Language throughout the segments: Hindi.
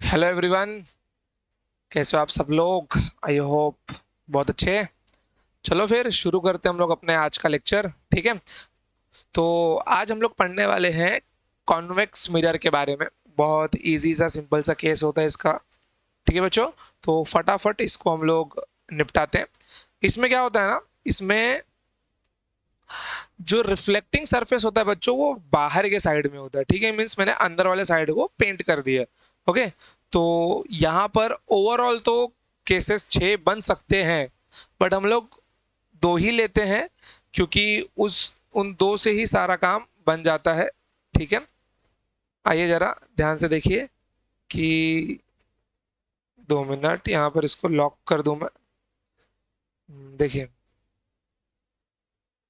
Hello everyone. कैसे हो आप सब लोग? आई होप बहुत अच्छे हैं। चलो फिर शुरू करते हैं हम लोग अपने आज का लेक्चर। ठीक है, तो आज हम लोग पढ़ने वाले हैं कॉन्वेक्स मिरर के बारे में। बहुत इजी सा सिंपल सा केस होता है इसका। ठीक है बच्चों, तो फटाफट इसको हम लोग निपटाते हैं। इसमें क्या होता है ना, इसमें जो रिफ्लेक्टिंग सरफेस होता है बच्चों वो बाहर के साइड में होता है। ठीक है, मीन्स मैंने अंदर वाले साइड को पेंट कर दिया। ओके, तो यहाँ पर ओवरऑल तो केसेस 6 बन सकते हैं, बट हम लोग 2 ही लेते हैं क्योंकि उस उन 2 से ही सारा काम बन जाता है। ठीक है, आइए जरा ध्यान से देखिए कि 2 मिनट यहाँ पर इसको लॉक कर दूं मैं। देखिए,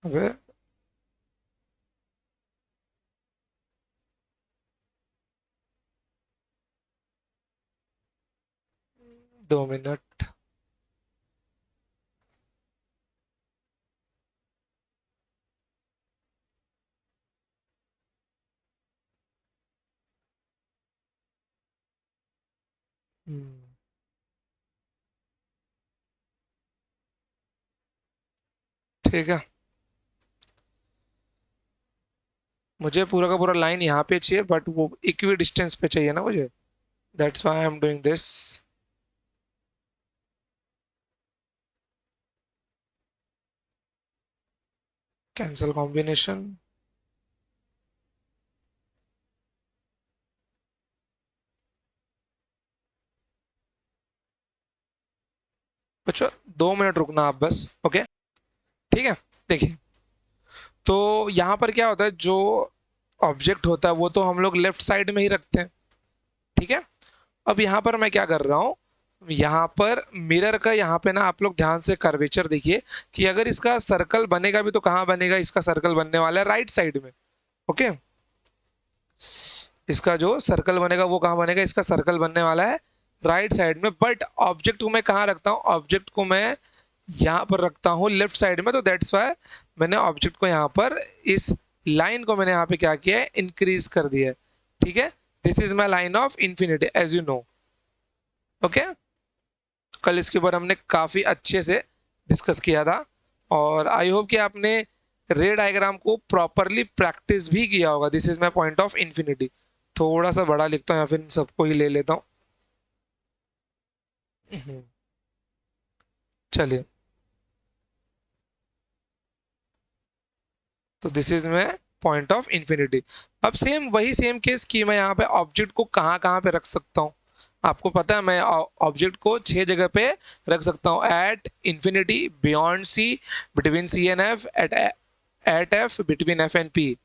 अबे 2 मिनट। ठीक है, मुझे पूरा का पूरा लाइन यहाँ पे चाहिए, बट वो इक्वी डिस्टेंस पे चाहिए ना मुझे। That's why I am doing this. Cancel combination. बच्चों 2 मिनट रुकना आप बस। ओके, ठीक है। देखिए, तो यहाँ पर क्या होता है, जो ऑब्जेक्ट होता है वो तो हम लोग लेफ्ट साइड में ही रखते हैं। ठीक है, अब यहाँ पर मैं क्या कर रहा हूँ, यहाँ पर मिरर का यहाँ पे ना आप लोग ध्यान से कर्वेचर देखिए कि अगर इसका सर्कल बनेगा भी तो कहाँ बनेगा, इसका सर्कल बनने वाला है राइट साइड में। ओके, इसका जो सर्कल बनेगा वो कहाँ बनेगा, इसका सर्कल बनने वाला है राइट साइड में। बट ऑब्जेक्ट को मैं कहाँ रखता हूँ, ऑब्जेक्ट को मैं यहाँ पर रखता हूँ लेफ्ट साइड में। तो दैट्स वाई मैंने ऑब्जेक्ट को यहाँ पर इस लाइन को मैंने यहाँ पे क्या किया है, इंक्रीज कर दिया है। ठीक है, this is my line of infinity as you know. Okay, कल इसके ऊपर हमने काफी अच्छे से डिस्कस किया था, और आई होप कि आपने रे डायग्राम को प्रॉपरली प्रैक्टिस भी किया होगा। This is my point of infinity. थोड़ा सा बड़ा लिखता हूँ या फिर इन सबको ही ले लेता हूँ। चलिए, तो this is my point of infinity. अब सेम वही सेम केस की मैं यहाँ पे ऑब्जेक्ट को कहाँ कहाँ पे रख सकता हूँ। आपको पता है मैं ऑब्जेक्ट को 6 जगह पे रख सकता हूँ। At infinity, beyond C, between C and F, at F, between F and P.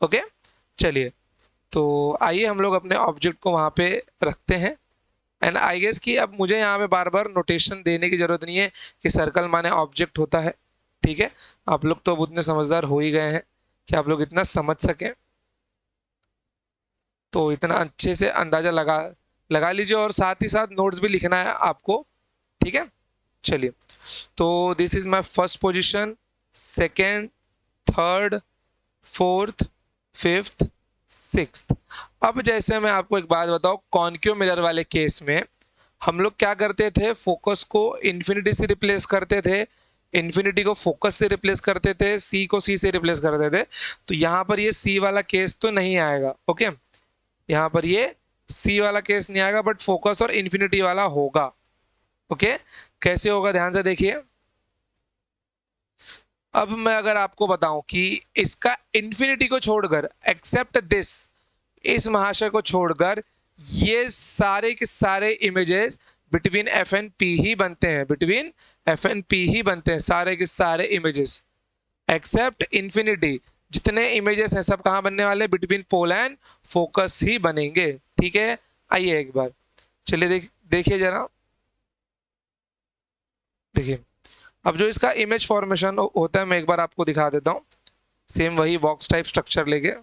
Okay, चलिए, तो आइए हम लोग अपने ऑब्जेक्ट को वहाँ पे रखते हैं। एंड आई गेस कि अब मुझे यहाँ पे बार बार नोटेशन देने की जरूरत नहीं है कि सर्कल माने ऑब्जेक्ट होता है। ठीक है, आप लोग तो अब उतने समझदार हो ही गए हैं कि आप लोग इतना समझ सकें, तो इतना अच्छे से अंदाजा लगा लगा लीजिए, और साथ ही साथ नोट्स भी लिखना है आपको। ठीक है, चलिए, तो this is my first position, second, third, fourth, fifth, sixth. अब जैसे मैं आपको एक बात बताऊं, कॉन्क्यू मिरर वाले केस में हम लोग क्या करते थे, फोकस को इन्फिनिटी से रिप्लेस करते थे, इन्फिनिटी को फोकस से रिप्लेस करते थे, सी को सी से रिप्लेस करते थे। तो यहाँ पर ये सी वाला केस तो नहीं आएगा। ओके, यहाँ पर ये सी वाला केस नहीं आएगा, बट फोकस और इन्फिनिटी वाला होगा। ओके, कैसे होगा ध्यान से देखिए। अब मैं अगर आपको बताऊं कि इसका इन्फिनिटी को छोड़कर, एक्सेप्ट दिस, इस महाशय को छोड़कर ये सारे के सारे images between F and P ही बनते हैं, बिटवीन एफ एंड पी ही बनते हैं सारे के सारे इमेजेस, एक्सेप्ट इंफिनिटी। जितने इमेजेस हैं सब कहाँ बनने वाले, बिटवीन पोल एंड फोकस ही बनेंगे। ठीक है, आइए एक बार, चलिए देखिए जरा। देखिए, अब जो इसका इमेज फॉर्मेशन होता है मैं एक बार आपको दिखा देता हूँ। सेम वही बॉक्स टाइप स्ट्रक्चर लेके,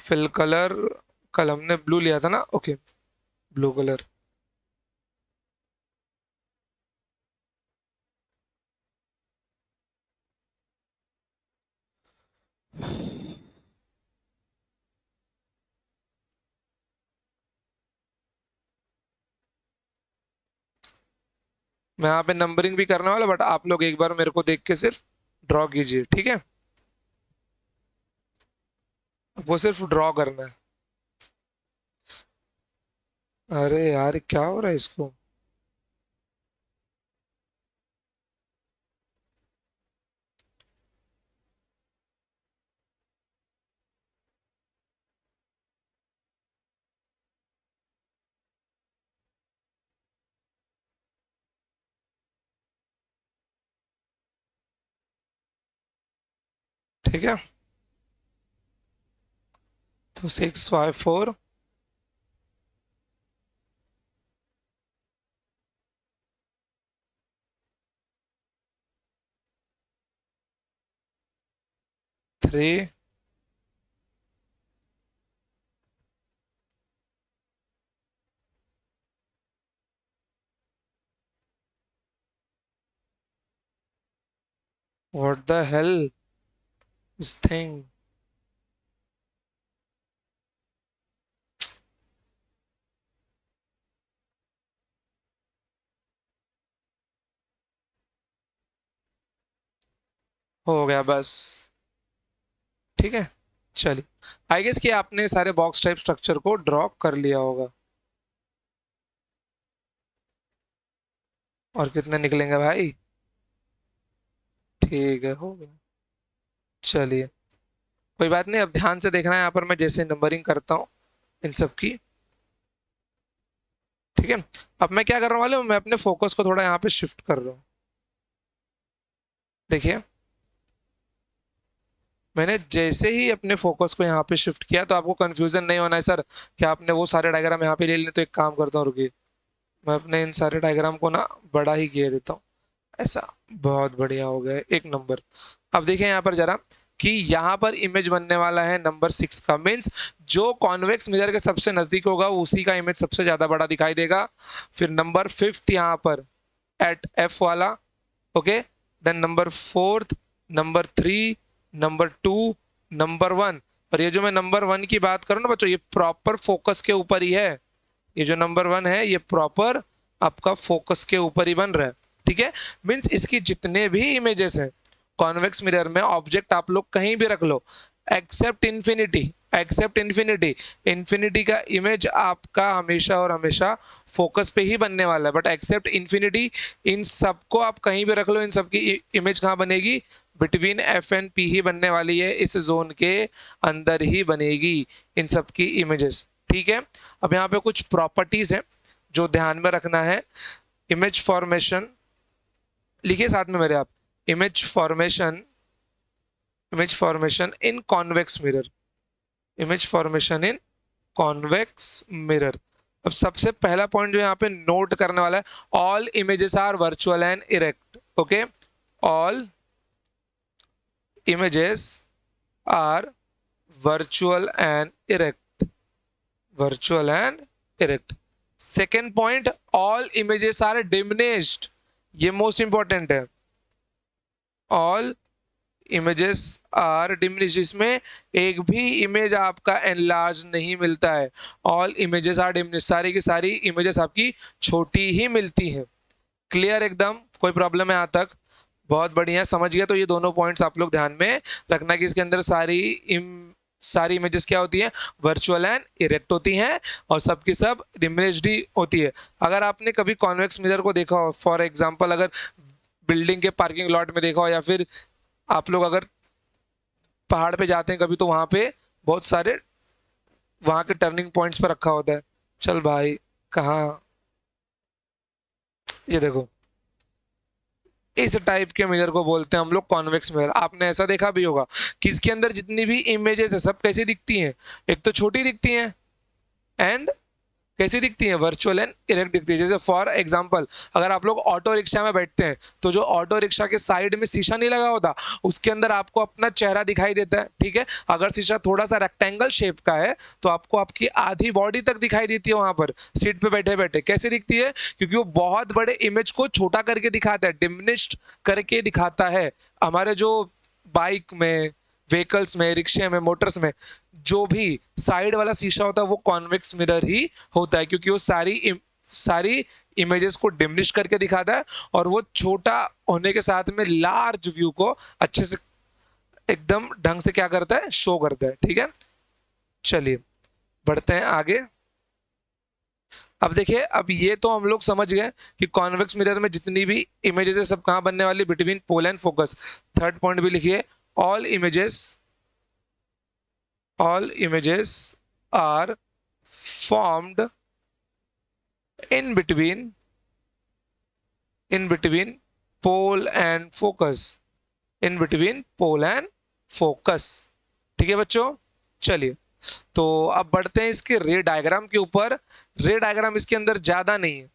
फिल कलर, कल हमने ब्लू लिया था ना। Okay, blue colour. मैं यहाँ पे नंबरिंग भी करने वाला, बट आप लोग एक बार मेरे को देख के सिर्फ ड्रॉ कीजिए, ठीक है। वो सिर्फ ड्रॉ करना है। अरे यार क्या हो रहा है इसको। ठीक है, तो 6 5 4 3 व्हाट द हेल इस थिंग। हो गया बस। ठीक है, चलिए। आई गेस कि आपने सारे बॉक्स टाइप स्ट्रक्चर को ड्रॉ कर लिया होगा। और कितने निकलेंगे भाई। ठीक है, हो गया। चलिए, कोई बात नहीं, अब ध्यान से देखना है यहाँ पर मैं जैसे नंबरिंग करता हूँ इन सब की। ठीक है, अब मैं क्या कर रहा हूँ मालूम है? मैं अपने फोकस को थोड़ा यहाँ पे शिफ्ट कर रहा हूँ। देखिए, मैंने जैसे ही अपने फोकस को यहाँ पे शिफ्ट किया, तो आपको कंफ्यूजन नहीं होना है सर कि आपने वो सारे डायग्राम यहाँ पे ले लिए। तो एक काम करता हूँ, रुकिए, मैं अपने इन सारे डायग्राम को ना बड़ा ही किए देता हूँ। ऐसा, बहुत बढ़िया हो गया, एक नंबर। अब देखिए यहाँ पर जरा, कि यहाँ पर इमेज बनने वाला है नंबर 6 का। मीन्स जो कॉन्वेक्स मिरर के सबसे नजदीक होगा उसी का इमेज सबसे ज्यादा बड़ा दिखाई देगा। फिर नंबर 5 यहाँ पर एट एफ वाला। Okay, then number 4, number 3, number 2, number 1। और ये जो मैं नंबर 1 की बात करूँ ना बच्चों, ये प्रॉपर फोकस के ऊपर ही है। ये जो नंबर 1 है ये प्रॉपर आपका फोकस के ऊपर ही बन रहा है। ठीक है, मीन्स इसकी जितने भी इमेजेस हैं कॉन्वेक्स मिरर में, ऑब्जेक्ट आप लोग कहीं भी रख लो, except infinity. Except infinity, infinity का इमेज आपका हमेशा और हमेशा फोकस पे ही बनने वाला है। बट एक्सेप्ट इन्फिनिटी, इन सबको आप कहीं भी रख लो, इन सबकी इमेज कहाँ बनेगी? बिटवीन एफ एंड पी ही बनने वाली है, इस जोन के अंदर ही बनेगी इन सबकी इमेजेस। ठीक है, अब यहाँ पे कुछ प्रॉपर्टीज हैं जो ध्यान में रखना है। इमेज फॉर्मेशन लिखिए साथ में मेरे आप। इमेज फॉर्मेशन, इमेज फॉर्मेशन इन कॉन्वेक्स मिरर। इमेज फॉर्मेशन इन कॉन्वेक्स मिरर। अब सबसे पहला पॉइंट जो यहाँ पे नोट करने वाला है, all images are virtual and erect. Okay, all images are virtual and erect. Virtual and erect. Second point, all images are diminished. ये मोस्ट इंपॉर्टेंट है। ऑल इमेजेस आर डिमिनिश्ड, इसमें एक भी इमेज आपका एनलार्ज नहीं मिलता है। ऑल इमेजेस आर डिमिनिश्ड, सारी की सारी इमेजेस आपकी छोटी ही मिलती हैं। क्लियर एकदम, कोई प्रॉब्लम है यहाँ तक? बहुत बढ़िया, समझ गया। तो ये दोनों पॉइंट्स आप लोग ध्यान में रखना कि इसके अंदर सारी इमेजेस क्या होती हैं? वर्चुअल एंड इरेक्ट होती हैं, और सबकी सब डिमिनिश्ड ही होती है। अगर आपने कभी कॉन्वेक्स मिरर को देखा हो, फॉर एग्जांपल अगर बिल्डिंग के पार्किंग लॉट में देखा हो, या फिर आप लोग अगर पहाड़ पे जाते हैं कभी, तो वहां पे बहुत सारे वहां के टर्निंग पॉइंट्स पर रखा होता है। चल भाई, कहाँ, ये देखो, इस टाइप के मिरर को बोलते हैं हम लोग कॉन्वेक्स मिरर। आपने ऐसा देखा भी होगा कि इसके अंदर जितनी भी इमेजेस है सब कैसी दिखती हैं? एक तो छोटी दिखती हैं, एंड कैसी दिखती है? वर्चुअल एंड इरेक्ट दिखती है। जैसे फॉर एग्जांपल, अगर आप लोग ऑटो रिक्शा में बैठते हैं, तो जो ऑटो रिक्शा के साइड में शीशा नहीं लगा होता, उसके अंदर आपको अपना चेहरा दिखाई देता है। ठीक है, अगर शीशा थोड़ा सा रेक्टेंगल शेप का है, तो आपको आपकी आधी बॉडी तक दिखाई देती है वहां पर सीट पे बैठे बैठे। कैसे दिखती है? क्योंकि वो बहुत बड़े इमेज को छोटा करके दिखाता है, डिमिनिश्ड करके दिखाता है। हमारे जो बाइक में, व्हीकल्स में, रिक्शे में, मोटर्स में जो भी साइड वाला शीशा होता है वो कॉन्वेक्स मिरर ही होता है, क्योंकि वो सारी इमेजेस को डिमिनिश करके दिखाता है, और वो छोटा होने के साथ में लार्ज व्यू को अच्छे से एकदम ढंग से क्या करता है, शो करता है। ठीक है, चलिए बढ़ते हैं आगे। अब देखिए, अब ये तो हम लोग समझ गए कि कॉन्वेक्स मिरर में जितनी भी इमेजेस है सब कहां बनने वाली, between pole and focus. Third point भी लिखिए, all images are formed in between pole and focus, in between pole and focus. ठीक है बच्चों, चलिए तो अब बढ़ते हैं इसके रे डायग्राम के ऊपर। रे डायग्राम इसके अंदर ज्यादा नहीं है,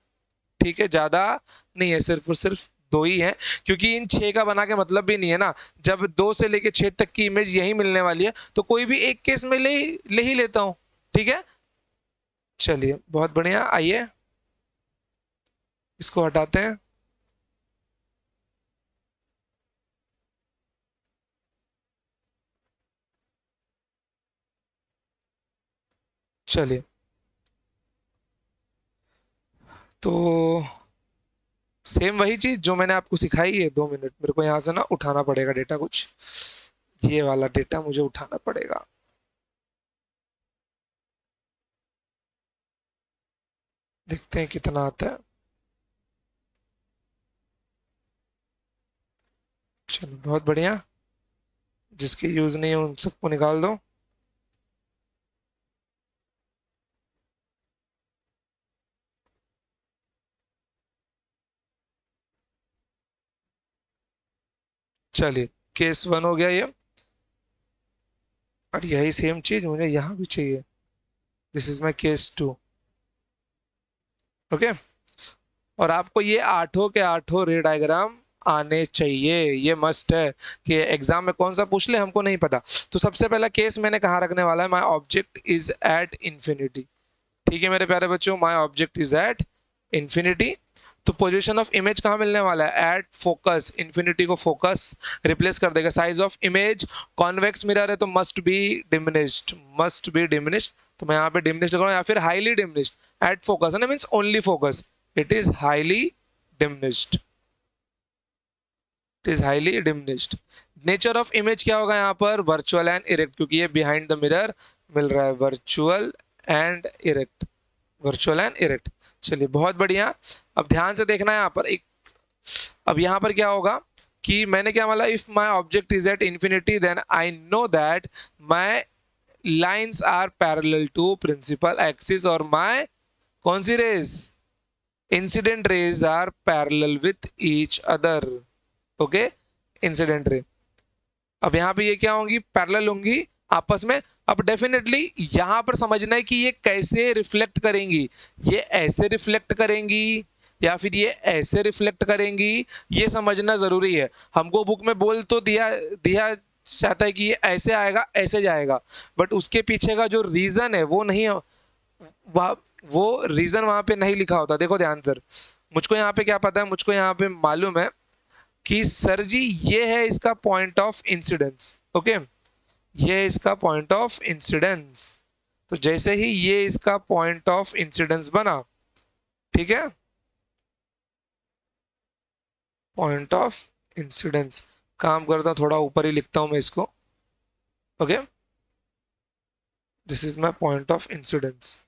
ठीक है, ज्यादा नहीं है, सिर्फ और सिर्फ दो ही है, क्योंकि इन 6 का बना के मतलब भी नहीं है ना। जब 2 से लेके 6 तक की इमेज यही मिलने वाली है, तो कोई भी एक केस में ले ही लेता हूं। ठीक है, चलिए बहुत बढ़िया, आइए इसको हटाते हैं। चलिए तो सेम वही चीज जो मैंने आपको सिखाई है। 2 मिनट मेरे को यहाँ से ना उठाना पड़ेगा डेटा कुछ, ये वाला डेटा मुझे उठाना पड़ेगा। देखते हैं कितना आता है। चलो बहुत बढ़िया, जिसके यूज नहीं है उन सबको निकाल दो। चलिए केस 1 हो गया ये, और यही सेम चीज मुझे यहाँ भी चाहिए। This is my case 2। Okay, और आपको ये आठों के आठों रे डायग्राम आने चाहिए, ये मस्ट है कि एग्जाम में कौन सा पूछ ले हमको नहीं पता। तो सबसे पहला केस मैंने कहाँ रखने वाला है, माई ऑब्जेक्ट इज एट इंफिनिटी। ठीक है मेरे प्यारे बच्चों, माई ऑब्जेक्ट इज एट इंफिनिटी। तो पोजीशन ऑफ इमेज कहाँ मिलने वाला है, एट फोकस। इंफिनिटी को फोकस रिप्लेस कर देगा। Size of image, convex mirror है तो मस्ट बी डिमिनिश्ड। तो मैं यहाँ पे डिमिनिश्ड लगा, या फिर हाईली डिमिनिश्ड। एट फोकस है ना, means only focus, it is highly diminished, it is highly diminished. Nature of image क्या होगा यहाँ पर, वर्चुअल एंड इरेक्ट, क्योंकि ये बिहाइंड द मिरर मिल रहा है। Virtual and erect, virtual and erect. चलिए बहुत बढ़िया, अब ध्यान से देखना है यहाँ पर एक। अब यहाँ पर क्या होगा कि मैंने क्या बोला, if my object is at infinity then I know that my lines are parallel to principal axis, और माई कौन सी rays, incident rays are parallel with each other. Okay, incident ray अब यहाँ पे ये क्या होंगी, पैरेलल होंगी आपस में। अब डेफिनेटली यहां पर समझना है कि ये कैसे रिफ्लेक्ट करेंगी, ये ऐसे रिफ्लेक्ट करेंगी या फिर ये ऐसे रिफ्लेक्ट करेंगी, ये समझना जरूरी है। हमको बुक में बोल तो दिया दिया चाहता है कि ये ऐसे आएगा ऐसे जाएगा, बट उसके पीछे का जो रीजन है वो नहीं, वो रीजन वहां पे नहीं लिखा होता। देखो ध्यान सर, मुझको यहाँ पे क्या पता है, मुझको यहाँ पे मालूम है कि सर जी ये है इसका पॉइंट ऑफ इंसिडेंस। ओके, ये है इसका पॉइंट ऑफ इंसिडेंस। तो जैसे ही ये इसका पॉइंट ऑफ इंसिडेंस बना, ठीक है, पॉइंट ऑफ इंसिडेंस, काम करता हूं थोड़ा ऊपर ही लिखता हूं मैं इसको। Okay, this is my point of incidence,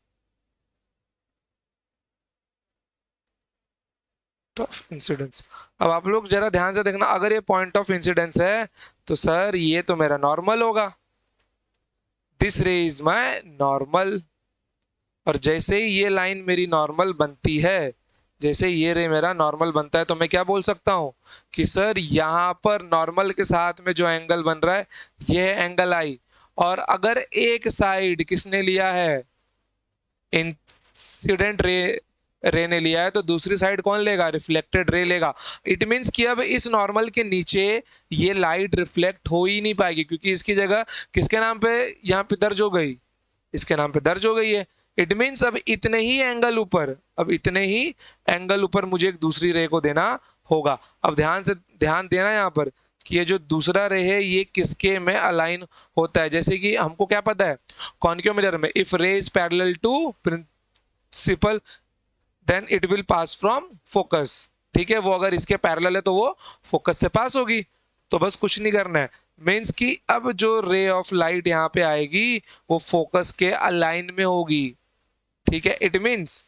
of incidence. अब आप लोग जरा ध्यान से देखना, अगर ये पॉइंट ऑफ इंसिडेंस है तो सर ये तो मेरा नॉर्मल होगा, दिस रे इज माय नॉर्मल। और जैसे ही ये लाइन मेरी नॉर्मल बनती है, जैसे ये रे मेरा नॉर्मल बनता है, तो मैं क्या बोल सकता हूं कि सर यहाँ पर नॉर्मल के साथ में जो एंगल बन रहा है ये है एंगल आई। और अगर एक साइड किसने लिया है, इंसिडेंट रे ने लिया है, तो दूसरी साइड कौन लेगा, रिफ्लेक्टेड रे लेगा। इट मीन्स कि अब इस नॉर्मल के नीचे ये लाइट रिफ्लेक्ट हो ही नहीं पाएगी, क्योंकि इसकी जगह किसके नाम पे यहाँ पे दर्ज हो गई, इसके नाम पे दर्ज हो गई है। इट मीन्स अब इतने ही एंगल ऊपर, अब इतने ही एंगल ऊपर मुझे एक दूसरी रे को देना होगा। अब ध्यान देना यहाँ पर कि ये जो दूसरा रे है ये किसके में अलाइन होता है। जैसे कि हमको क्या पता है, कॉन्केव मिरर में if ray is parallel to principal then it will pass from focus. ठीक है, वो अगर इसके पैरेलल है तो वो फोकस से पास होगी। तो बस कुछ नहीं करना है, मीन्स कि अब जो रे ऑफ लाइट यहाँ पे आएगी वो फोकस के अलाइन में होगी। ठीक है, इट मीन्स,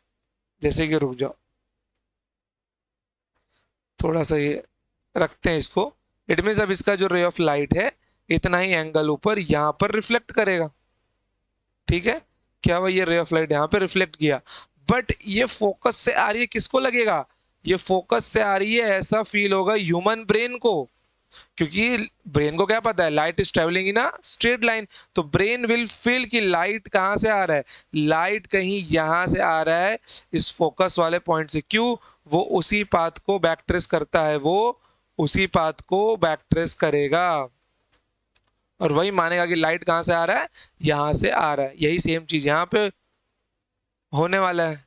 जैसे कि रुक जाओ थोड़ा सा ये रखते हैं इसको। इट मीन्स अब इसका जो रे ऑफ लाइट है इतना ही एंगल ऊपर यहाँ पर रिफ्लेक्ट करेगा। ठीक है, क्या हुआ, ये रे ऑफ लाइट यहाँ पे रिफ्लेक्ट किया, बट ये फोकस से आ रही है, किसको लगेगा, ये फोकस से आ रही है, ऐसा फील होगा ह्यूमन ब्रेन को। क्योंकि ब्रेन को क्या पता है, light is travelling in a straight line, तो ब्रेन विल फील कि लाइट कहां से आ रहा है, लाइट कहीं यहां से आ रहा है इस फोकस वाले पॉइंट से। क्यों, वो उसी पाथ को बैक ट्रेस करता है, वो उसी पाथ को बैक ट्रेस करेगा और वही मानेगा कि लाइट कहां से आ रहा है, यहां से आ रहा है। यही सेम चीज यहाँ पे होने वाला है।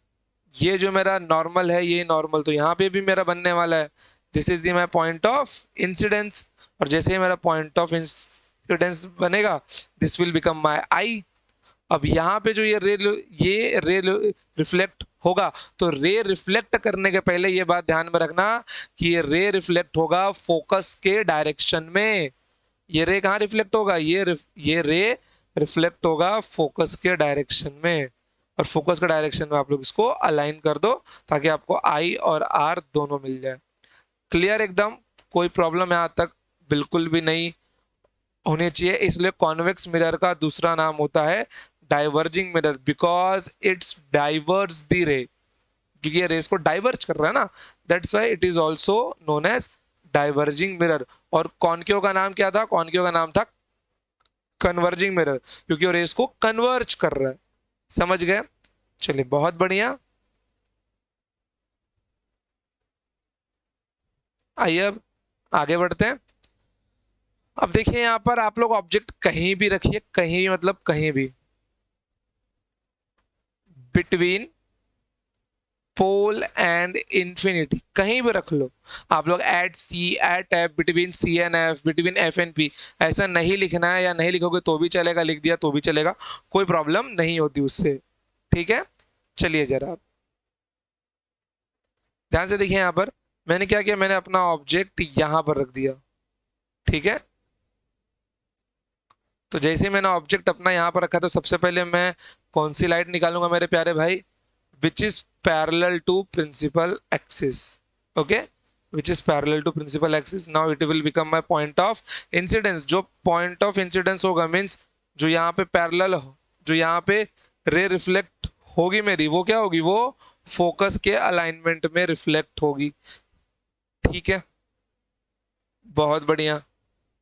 ये जो मेरा नॉर्मल है, ये नॉर्मल तो यहाँ पे भी मेरा बनने वाला है। This is the my point of incidence, और जैसे ही मेरा पॉइंट ऑफ इंसिडेंस बनेगा दिस विल बिकम माई आई। अब यहाँ पे जो ये रे रिफ्लेक्ट होगा, तो रे रिफ्लेक्ट करने के पहले ये बात ध्यान में रखना कि ये रे रिफ्लेक्ट होगा फोकस के डायरेक्शन में। ये रे कहाँ रिफ्लेक्ट होगा, ये रे रिफ्लेक्ट होगा फोकस के डायरेक्शन में, और फोकस के डायरेक्शन में आप लोग इसको अलाइन कर दो ताकि आपको आई और आर दोनों मिल जाए। क्लियर एकदम, कोई प्रॉब्लम यहाँ तक बिल्कुल भी नहीं होनी चाहिए। इसलिए कॉन्वेक्स मिरर का दूसरा नाम होता है diverging mirror, because it's diverse the रे, क्योंकि ये रेस को डाइवर्ज कर रहा है ना, that's why it is also known as diverging mirror. और कॉन्केव का नाम क्या था, कॉन्केव का नाम था कन्वर्जिंग मिरर, क्योंकि वो रेस को कन्वर्ज कर रहा है। समझ गए, चलिए बहुत बढ़िया। आइए अब आगे बढ़ते हैं। अब देखिए यहाँ पर आप लोग ऑब्जेक्ट कहीं भी रखिए, कहीं भी मतलब कहीं भी, बिटवीन पोल एंड इंफिनिटी, कहीं भी रख लो आप लोग। At C, at F, between C and F, between F and P, ऐसा नहीं लिखना है, या नहीं लिखोगे तो भी चलेगा, लिख दिया तो भी चलेगा, कोई प्रॉब्लम नहीं होती उससे। ठीक है, चलिए जरा ध्यान से देखिए। यहाँ पर मैंने क्या किया, मैंने अपना ऑब्जेक्ट यहाँ पर रख दिया। ठीक है, तो जैसे ही मैंने ऑब्जेक्ट अपना यहाँ पर रखा तो सबसे पहले मैं कौन सी लाइट निकालूंगा मेरे प्यारे भाई, which is parallel to principal axis. Okay, which is parallel to principal axis, now it will become my point of incidence. जो पॉइंट ऑफ इंसिडेंस होगा मीन्स जो यहाँ पे पैरेलल हो, जो यहाँ पे रे रिफ्लेक्ट होगी मेरी, वो क्या होगी, वो फोकस के अलाइनमेंट में रिफ्लेक्ट होगी। ठीक है, बहुत बढ़िया।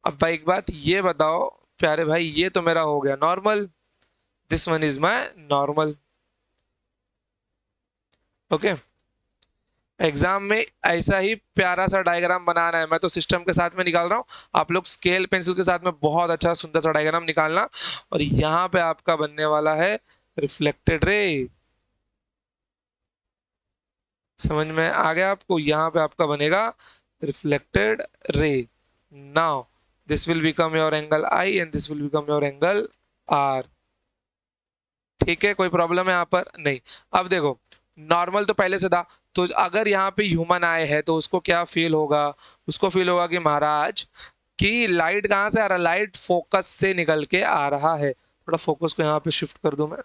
अब भाई एक बात ये बताओ प्यारे भाई, ये तो मेरा हो गया normal, this one is my normal. Okay, exam में ऐसा ही प्यारा सा डायग्राम बनाना है, मैं तो सिस्टम के साथ में निकाल रहा हूँ, आप लोग स्केल पेंसिल के साथ में बहुत अच्छा सुंदर सा डायग्राम निकालना। और यहाँ पे आपका बनने वाला है रिफ्लेक्टेड रे। समझ में आ गया आपको, यहाँ पे आपका बनेगा reflected ray. Now this will become your angle I and this will become your angle R. ठीक है, कोई प्रॉब्लम है यहाँ पर नहीं। अब देखो, नॉर्मल तो पहले से था, तो अगर यहाँ पे ह्यूमन आए है तो उसको क्या फील होगा, उसको फील होगा कि महाराज कि लाइट कहाँ से आ रहा है, लाइट फोकस से निकल के आ रहा है। थोड़ा फोकस को यहाँ पे शिफ्ट कर दूं मैं।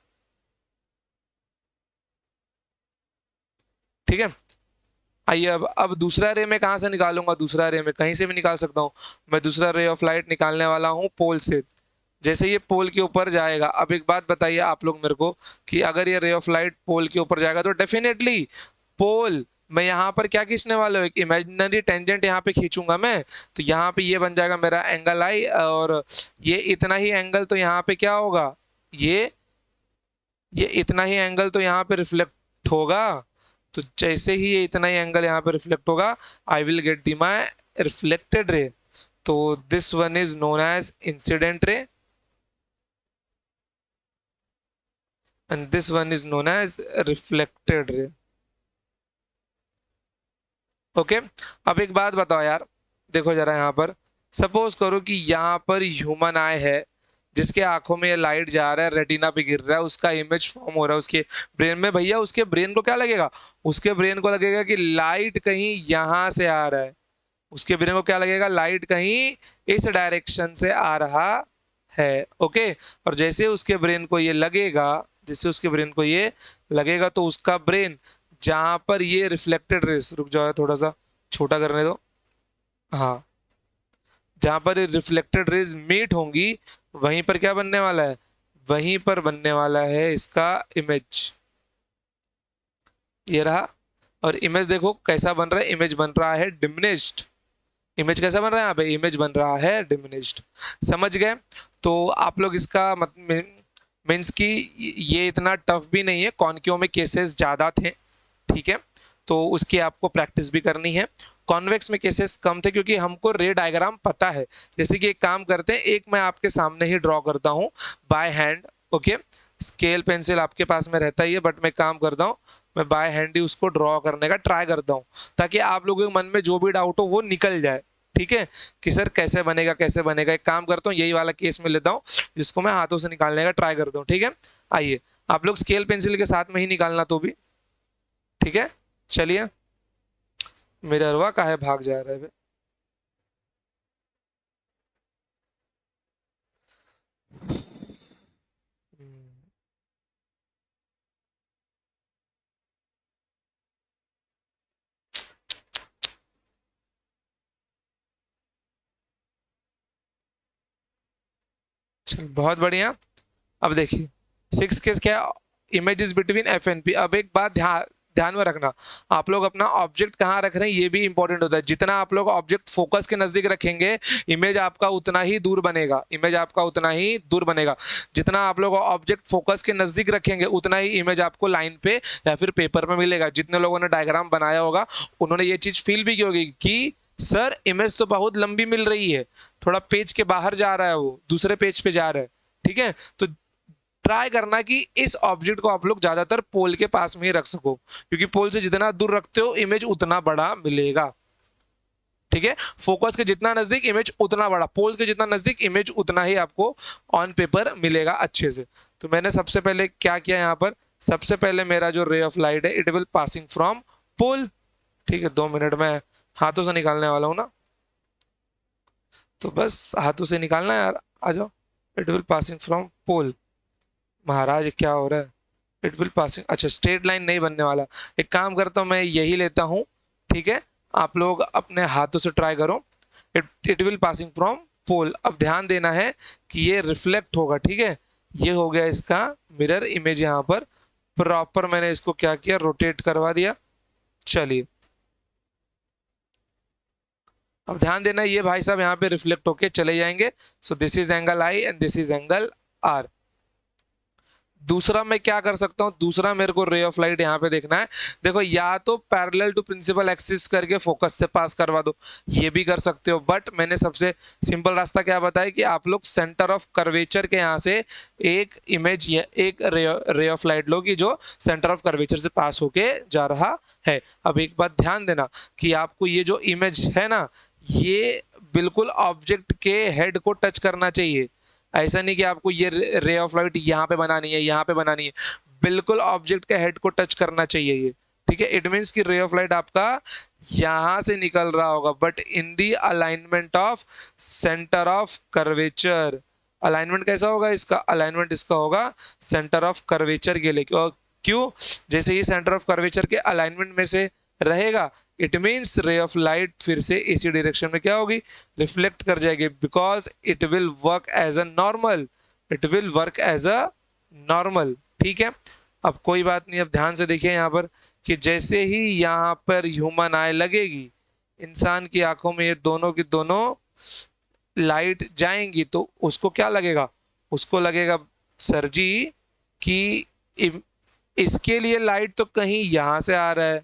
ठीक है, आइए अब दूसरा रे मैं कहाँ से निकालूंगा, दूसरा रे मैं कहीं से भी निकाल सकता हूँ। मैं दूसरा रे ऑफ लाइट निकालने वाला हूँ पोल से। जैसे ये पोल के ऊपर जाएगा, अब एक बात बताइए आप लोग मेरे को कि अगर ये रे ऑफ लाइट पोल के ऊपर जाएगा तो डेफिनेटली पोल, मैं यहाँ पर क्या खींचने वाला हूँ, एक इमेजिनरी टेंजेंट यहाँ पे खींचूंगा मैं, तो यहाँ पे ये बन जाएगा मेरा एंगल आई, और ये इतना ही एंगल तो यहाँ पे क्या होगा, ये ये इतना ही एंगल तो यहाँ पे रिफ्लेक्ट होगा। तो जैसे ही ये इतना ही एंगल यहाँ पे रिफ्लेक्ट होगा, I will get the my reflected ray. तो this one is known as incident ray and this one is known as reflected ray. Okay, अब एक बात बताओ यार, देखो जरा यहाँ पर, सपोज करो कि यहाँ पर ह्यूमन आए है, जिसके आंखों में ये लाइट जा रहा है, रेटिना पे गिर रहा है, उसका इमेज फॉर्म हो रहा है उसके ब्रेन में। भैया उसके ब्रेन को क्या लगेगा? उसके ब्रेन को लगेगा कि लाइट कहीं यहां से आ रहा है। उसके ब्रेन को क्या लगेगा? लाइट कहीं इस डायरेक्शन से आ रहा है। ओके। और जैसे उसके ब्रेन को ये लगेगा, जैसे उसके ब्रेन को ये लगेगा, तो उसका ब्रेन जहां पर ये रिफ्लेक्टेड रेस, रुक जाओ थोड़ा सा छोटा करने दो, हाँ, जहां पर रिफ्लेक्टेड रेज मीट होंगी, वहीं पर क्या बनने वाला है? वहीं पर बनने वाला है इसका इमेज। ये रहा। और इमेज देखो कैसा बन रहा है, इमेज बन रहा है डिमिनिश्ड। इमेज कैसा बन रहा है? यहाँ पे इमेज बन रहा है डिमिनिश्ड। समझ गए? तो आप लोग इसका मीन्स कि ये इतना टफ भी नहीं है, कॉन्केव में केसेस ज्यादा थे, ठीक है, तो उसकी आपको प्रैक्टिस भी करनी है। कॉन्वेक्स में केसेस कम थे क्योंकि हमको रे डायग्राम पता है। जैसे कि एक काम करते हैं, एक मैं आपके सामने ही ड्रॉ करता हूँ by hand. Okay. Scale pencil आपके पास में रहता ही है, बट मैं काम करता हूँ, मैं बाय हैंड ही उसको ड्रॉ करने का ट्राई करता हूँ, ताकि आप लोगों के मन में जो भी डाउट हो वो निकल जाए। ठीक है, कि सर कैसे बनेगा कैसे बनेगा। एक काम करता हूँ, यही वाला केस में लेता हूँ जिसको मैं हाथों से निकालने का ट्राई करता हूँ। ठीक है, आइए आप लोग स्केल पेंसिल के साथ में ही निकालना तो भी। ठीक है, चलिए। मेरा अरवा काहे भाग जा रहा है बे? हम्म, चल बहुत बढ़िया। अब देखिए 6 केस क्या, images between F and P. अब एक बात ध्यान ध्यान में रखना, आप लोग अपना ऑब्जेक्ट कहाँ रख रहे हैं ये भी इंपॉर्टेंट होता है। जितना आप लोग ऑब्जेक्ट फोकस के नजदीक रखेंगे, इमेज आपका उतना ही दूर बनेगा, इमेज आपका उतना ही दूर बनेगा। जितना आप लोग ऑब्जेक्ट फोकस के नजदीक रखेंगे, उतना ही इमेज आपको लाइन पे या फिर पेपर में मिलेगा। जितने लोगों ने डायग्राम बनाया होगा उन्होंने ये चीज फील भी की होगी कि सर इमेज तो बहुत लंबी मिल रही है, थोड़ा पेज के बाहर जा रहा है, वो दूसरे पेज पे जा रहा है। ठीक है, तो ट्राई करना कि इस ऑब्जेक्ट को आप लोग ज्यादातर पोल के पास में ही रख सको, क्योंकि पोल से जितना दूर रखते हो इमेज उतना बड़ा मिलेगा। ठीक है, फोकस के जितना नजदीक इमेज उतना बड़ा, पोल के जितना नजदीक इमेज उतना ही आपको ऑन पेपर मिलेगा अच्छे से। तो मैंने सबसे पहले क्या किया यहाँ पर, सबसे पहले मेरा जो रे ऑफ लाइट है it will passing from pole. ठीक है, 2 मिनट में हाथों से निकालने वाला हूँ ना, तो बस हाथों से निकालना है यार, आ जाओ। It will passing from pole. महाराज क्या हो रहा है? इट विल पासिंग, अच्छा स्ट्रेट लाइन नहीं बनने वाला। एक काम करता हूँ, मैं यही लेता हूँ। ठीक है, आप लोग अपने हाथों से ट्राई करो। It it will passing from pole. अब ध्यान देना है कि ये रिफ्लेक्ट होगा। ठीक है, ये हो गया इसका मिरर इमेज। यहाँ पर प्रॉपर मैंने इसको क्या किया, रोटेट करवा दिया। चलिए, अब ध्यान देना, ये भाई साहब यहाँ पे रिफ्लेक्ट होके चले जाएंगे। So this is angle I and this is angle R. दूसरा मैं क्या कर सकता हूँ, दूसरा मेरे को रे ऑफ लाइट यहाँ पे देखना है। देखो, या तो पैरेलल टू प्रिंसिपल एक्सिस करके फोकस से पास करवा दो, ये भी कर सकते हो, बट मैंने सबसे सिंपल रास्ता क्या बताया कि आप लोग सेंटर ऑफ कर्वेचर के यहाँ से एक इमेज या एक रे ऑफ लाइट लो कि जो सेंटर ऑफ कर्वेचर से पास होके जा रहा है। अब एक बात ध्यान देना कि आपको ये जो इमेज है ना, ये बिल्कुल ऑब्जेक्ट के हेड को टच करना चाहिए। ऐसा नहीं कि आपको ये रे ऑफ लाइट यहाँ पे बनानी है यहाँ पे बनानी है, बिल्कुल ऑब्जेक्ट के हेड को टच करना चाहिए ये। ठीक है, इट मीन्स कि रे ऑफ लाइट आपका यहां से निकल रहा होगा, but in the alignment of centre of curvature. Alignment कैसा होगा इसका? अलाइनमेंट इसका होगा सेंटर ऑफ कर्वेचर के लिए। क्यों? जैसे ये सेंटर ऑफ कर्वेचर के अलाइनमेंट में से रहेगा, इट मीन्स रे ऑफ लाइट फिर से इसी डायरेक्शन में क्या होगी, रिफ्लेक्ट कर जाएगी, because it will work as a normal. It will work as a normal. ठीक है, अब कोई बात नहीं। अब ध्यान से देखिए यहाँ पर कि जैसे ही यहाँ पर ह्यूमन आई लगेगी, इंसान की आंखों में ये दोनों की दोनों लाइट जाएंगी, तो उसको क्या लगेगा? उसको लगेगा सर जी कि इसके लिए लाइट तो कहीं यहां से आ रहा है,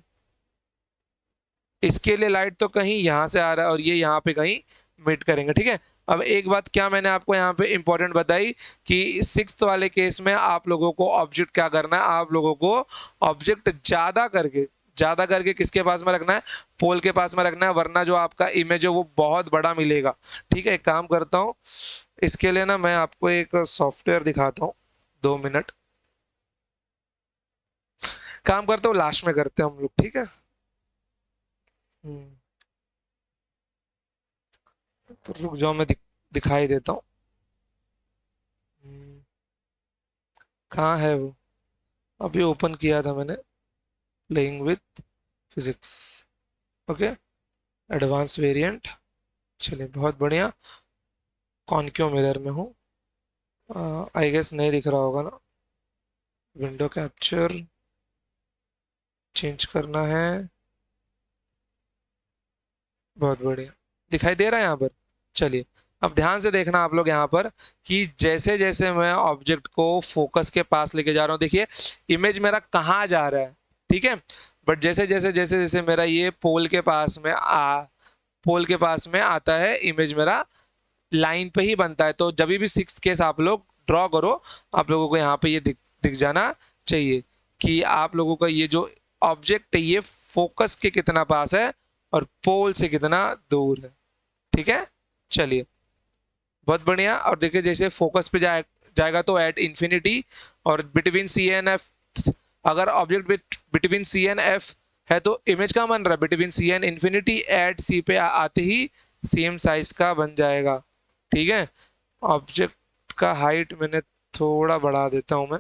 इसके लिए लाइट तो कहीं यहां से आ रहा है, और ये यहाँ पे कहीं मीट करेंगे। ठीक है, अब एक बात क्या मैंने आपको यहाँ पे इंपॉर्टेंट बताई कि 6th वाले केस में आप लोगों को ऑब्जेक्ट क्या करना है, आप लोगों को ऑब्जेक्ट ज्यादा करके ज्यादा करके किसके पास में रखना है, पोल के पास में रखना है, वरना जो आपका इमेज है वो बहुत बड़ा मिलेगा। ठीक है, एक काम करता हूँ, इसके लिए ना मैं आपको एक सॉफ्टवेयर दिखाता हूँ, 2 मिनट। काम करता हूँ, लास्ट में करते हैं हम लोग, ठीक है। हम्म, तो रुक जाओ, मैं दिखाई देता हूँ। हम्म, कहाँ है वो, अभी ओपन किया था मैंने, playing with physics. Okay, advance variant, चलिए बहुत बढ़िया। कॉन्क्यो मिरर में हूँ, आई गेस नहीं दिख रहा होगा ना, विंडो कैप्चर चेंज करना है, बहुत बढ़िया, दिखाई दे रहा है यहाँ पर। चलिए, अब ध्यान से देखना आप लोग यहाँ पर, कि जैसे जैसे मैं ऑब्जेक्ट को फोकस के पास लेके जा रहा हूँ, देखिए इमेज मेरा कहाँ जा रहा है, ठीक है। बट जैसे जैसे जैसे जैसे मेरा ये पोल के पास में आता है, इमेज मेरा लाइन पे ही बनता है। तो जब भी सिक्स्थ केस आप लोग ड्रॉ करो, आप लोगों को यहाँ पे ये दिख जाना चाहिए कि आप लोगों का ये जो ऑब्जेक्ट है ये फोकस के कितना पास है और पोल से कितना दूर है। ठीक है, चलिए बहुत बढ़िया। और देखिए जैसे फोकस पे जाएगा तो एट इंफिनिटी, और बिटवीन सी एन एफ, अगर object between C and F है तो इमेज का बन रहा है between C and infinity, at C पे आते ही सेम साइज का बन जाएगा। ठीक है, ऑब्जेक्ट का हाइट मैंने थोड़ा बढ़ा देता हूं मैं,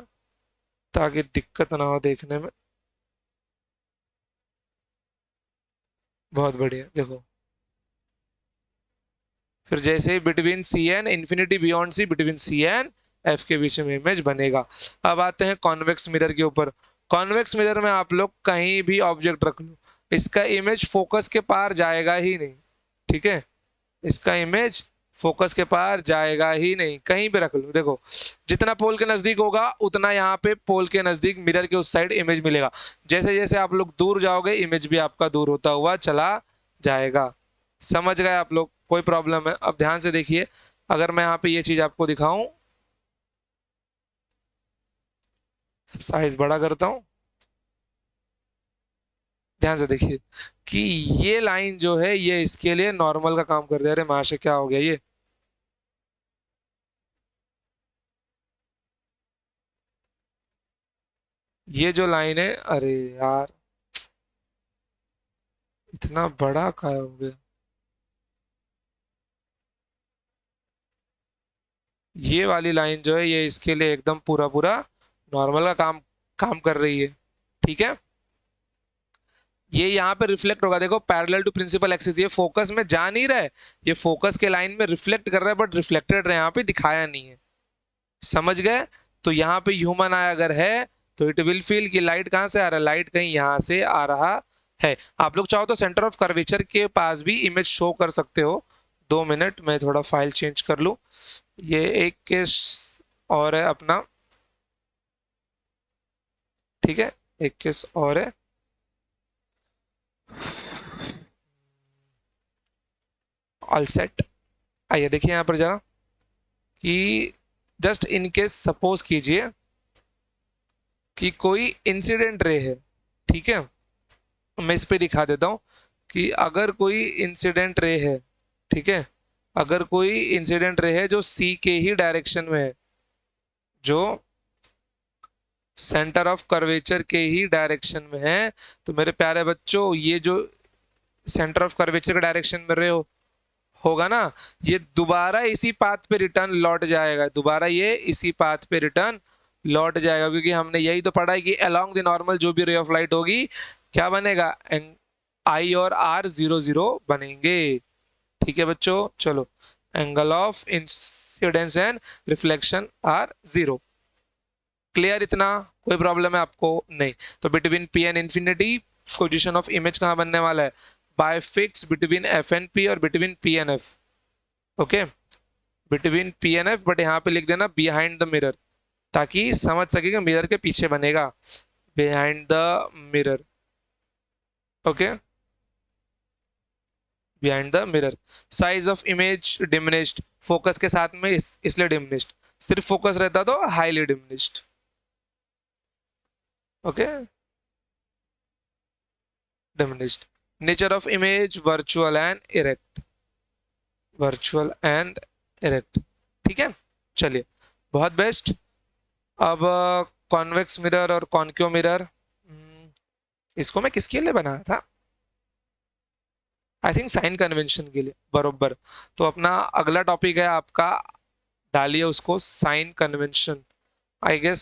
ताकि दिक्कत ना हो देखने में। बहुत बढ़िया, देखो फिर जैसे between C and infinity beyond C, between C and F के बीच में इमेज बनेगा। अब आते हैं कॉन्वेक्स मिरर के ऊपर। कॉन्वेक्स मिरर में आप लोग कहीं भी ऑब्जेक्ट रख लो, इसका इमेज फोकस के पार जाएगा ही नहीं। ठीक है, इसका इमेज फोकस के पार जाएगा ही नहीं, कहीं पे रख लो। देखो जितना पोल के नजदीक होगा उतना यहाँ पे पोल के नजदीक मिरर के उस साइड इमेज मिलेगा। जैसे जैसे आप लोग दूर जाओगे इमेज भी आपका दूर होता हुआ चला जाएगा। समझ गए आप लोग, कोई प्रॉब्लम है? अब ध्यान से देखिए, अगर मैं यहाँ पे ये चीज आपको दिखाऊं, साइज बड़ा करता हूँ, ध्यान से देखिए कि ये लाइन जो है ये इसके लिए नॉर्मल का काम कर रही है। अरे माशे, क्या हो गया ये जो लाइन है, अरे यार इतना बड़ा का हो गया। ये वाली लाइन जो है ये इसके लिए एकदम पूरा पूरा नॉर्मल का काम काम कर रही है। ठीक है, ये यहाँ पे रिफ्लेक्ट होगा, देखो पैरेलल टू प्रिंसिपल एक्सिस, ये फोकस में जा नहीं रहा है, ये फोकस के लाइन में रिफ्लेक्ट कर रहा है, बट रिफ्लेक्टेड यहाँ पे दिखाया नहीं है। समझ गए? तो यहाँ पे ह्यूमन आई अगर है तो इट विल फील कि लाइट कहाँ से आ रहा है, लाइट कहीं यहाँ से आ रहा है। आप लोग चाहो तो सेंटर ऑफ कर्वेचर के पास भी इमेज शो कर सकते हो। 2 मिनट, मैं थोड़ा फाइल चेंज कर लूँ। ये एक केस और है अपना, ठीक है, एक केस और है। ऑल सेट, आइए देखिए यहाँ पर जरा, कि जस्ट इन केस सपोज कीजिए कि कोई इंसिडेंट रे है। ठीक है, मैं इस पे दिखा देता हूँ कि अगर कोई इंसिडेंट रे है, ठीक है, अगर कोई इंसिडेंट रे है जो सी के ही डायरेक्शन में है, जो सेंटर ऑफ कर्वेचर के ही डायरेक्शन में है, तो मेरे प्यारे बच्चों ये जो सेंटर ऑफ कर्वेचर के डायरेक्शन में रे होगा ना, ये दोबारा इसी पाथ पे रिटर्न लौट जाएगा, दोबारा ये इसी पाथ पे रिटर्न लौट जाएगा, क्योंकि हमने यही तो पढ़ा है कि अलोंग द नॉर्मल जो भी रे ऑफ लाइट होगी क्या बनेगा, आई और आर जीरो जीरो बनेंगे। ठीक है बच्चों, चलो, angle of incidence and reflection are zero. Clear इतना? कोई प्रॉब्लम है आपको? नहीं। तो between P and infinity position of image कहाँ बनने वाला है, by fix between F and P और between P and F. Okay, between P and F, but यहाँ पे लिख देना बिहाइंड द मिरर, ताकि समझ सके कि मिरर के पीछे बनेगा, behind the mirror. Okay, behind the mirror. Size of image diminished, focus के साथ में इसलिए डिमिनिश्ड, सिर्फ फोकस रहता तो highly diminished. Okay, diminished. Nature of image virtual and erect, virtual and erect. ठीक है, चलिए, बहुत बेस्ट। अब कॉन्वेक्स मिरर और कॉन्क्यो मिरर, इसको मैं किसके लिए बनाया था? आई थिंक साइन कन्वेंशन के लिए, बरोबर। तो अपना अगला टॉपिक है आपका, डालिए उसको, sign convention. I guess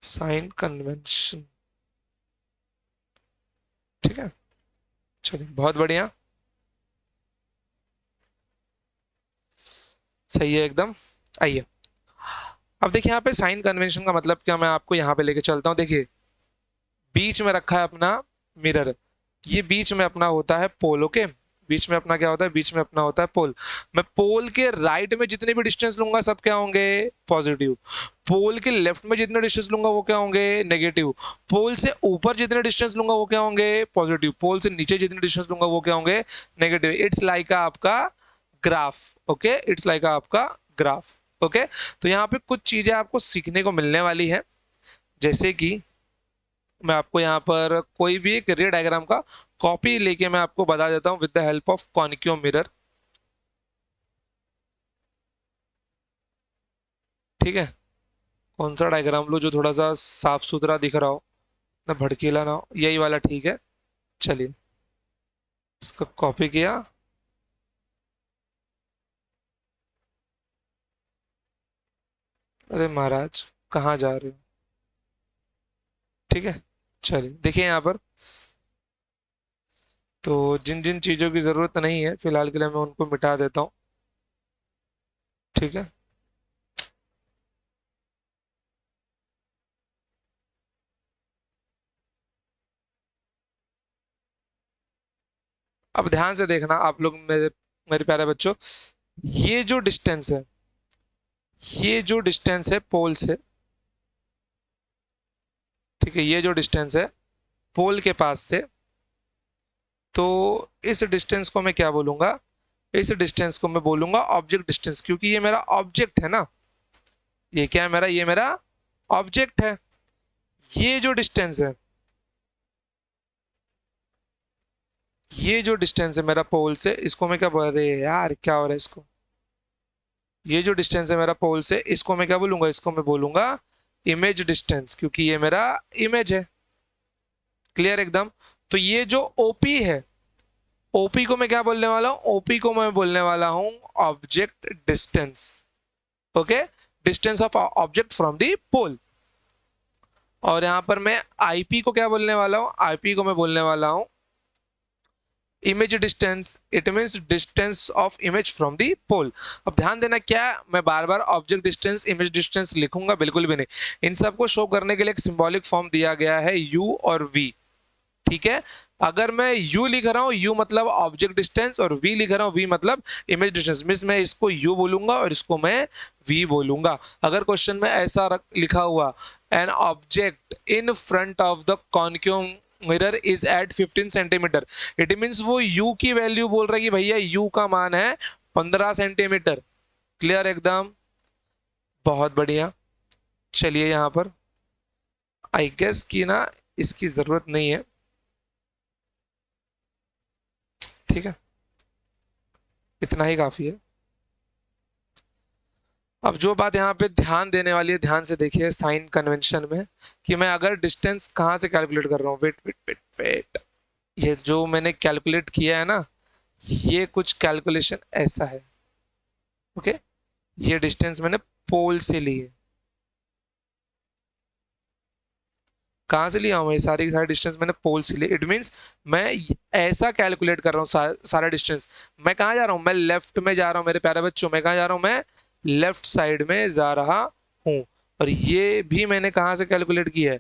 sign convention, ठीक है, चलिए, बहुत बढ़िया, सही है एकदम। आइए, अब देखिए यहाँ पे साइन कन्वेंशन का मतलब क्या, मैं आपको यहाँ पे लेके चलता हूँ। देखिए, बीच में रखा है अपना मिरर, ये बीच में अपना होता है पोल। ओके, बीच में अपना क्या होता है? बीच में अपना होता है पोल। मैं पोल के राइट में जितने भी डिस्टेंस लूंगा सब क्या होंगे? पॉजिटिव। पोल के लेफ्ट में जितने डिस्टेंस लूंगा वो क्या होंगे? नेगेटिव। पोल से ऊपर जितने डिस्टेंस लूंगा वो क्या होंगे? पॉजिटिव। पोल से नीचे जितने डिस्टेंस लूंगा वो क्या होंगे? नेगेटिव। इट्स लाइक आपका ग्राफ। ओके, इट्स लाइक आपका ग्राफ। ओके, तो यहाँ पे कुछ चीजें आपको सीखने को मिलने वाली है, जैसे कि मैं आपको यहाँ पर कोई भी एक रे डायग्राम का कॉपी लेके मैं आपको बता देता हूँ with the help of concave mirror. ठीक है, कौन सा डायग्राम लो जो थोड़ा सा साफ सुथरा दिख रहा हो, ना भड़कीला ना हो, यही वाला ठीक है। चलिए, इसका कॉपी किया। अरे महाराज, कहाँ जा रहे हो? ठीक है, चलिए, देखिए यहाँ पर, तो जिन जिन चीजों की जरूरत नहीं है फिलहाल के लिए मैं उनको मिटा देता हूँ। ठीक है, अब ध्यान से देखना आप लोग, मेरे मेरे प्यारे बच्चों, ये जो डिस्टेंस है, ये जो डिस्टेंस है पोल से, ठीक है, ये जो डिस्टेंस है पोल के पास से, तो इस डिस्टेंस को मैं क्या बोलूंगा? इस डिस्टेंस को मैं बोलूंगा ऑब्जेक्ट डिस्टेंस, क्योंकि ये मेरा ऑब्जेक्ट है ना। ये क्या है मेरा? ये मेरा ऑब्जेक्ट है। ये जो डिस्टेंस है, ये जो डिस्टेंस है मेरा पोल से, इसको मैं क्या बोल रहे यार, क्या हो रहा है इसको? ये जो डिस्टेंस है मेरा पोल से, इसको मैं क्या बोलूंगा? इसको मैं बोलूंगा इमेज डिस्टेंस, क्योंकि ये मेरा इमेज है। क्लियर एकदम। तो ये जो ओपी है, ओपी को मैं क्या बोलने वाला हूं? ओपी को मैं बोलने वाला हूं object distance. Okay, distance of object from the pole. और यहां पर मैं आईपी को क्या बोलने वाला हूं? आईपी को मैं बोलने वाला हूं image distance. It means distance of image from the pole. अब ध्यान देना, क्या मैं बार बार ऑब्जेक्ट डिस्टेंस इमेज डिस्टेंस लिखूंगा? बिल्कुल भी नहीं। इन सबको शो करने के लिए एक सिंबॉलिक फॉर्म दिया गया है, यू और वी। ठीक है, अगर मैं u लिख रहा हूं, u मतलब ऑब्जेक्ट डिस्टेंस, और v लिख रहा हूं, v मतलब इमेज डिस्टेंस, मींस मैं इसको u बोलूंगा और इसको मैं v बोलूंगा। अगर क्वेश्चन में ऐसा लिखा हुआ, an object in front of the concave mirror is at 15 centimetre, it means वो u की वैल्यू बोल रहा है कि भैया u का मान है 15 सेंटीमीटर। क्लियर एकदम, बहुत बढ़िया। चलिए यहां पर आई गेस कि ना इसकी जरूरत नहीं है। ठीक है, इतना ही काफी है। अब जो बात यहाँ पे ध्यान देने वाली है, ध्यान से देखिए साइन कन्वेंशन में, कि मैं अगर डिस्टेंस कहाँ से कैलकुलेट कर रहा हूँ, वेट वेट वेट वेट, ये जो मैंने कैलकुलेट किया है ना, ये कुछ कैलकुलेशन ऐसा है। ओके, ये डिस्टेंस मैंने पोल से ली है। कहाँ से लिया हूँ? ये सारी की सारी डिस्टेंस मैंने पोल से ली। इट मीन्स मैं ऐसा कैलकुलेट कर रहा हूँ सारा डिस्टेंस। मैं कहाँ जा रहा हूँ? मैं लेफ्ट में जा रहा हूँ मेरे प्यारे बच्चों। मैं कहाँ जा रहा हूँ? मैं लेफ्ट साइड में जा रहा हूँ। और ये भी मैंने कहाँ से कैलकुलेट किया है?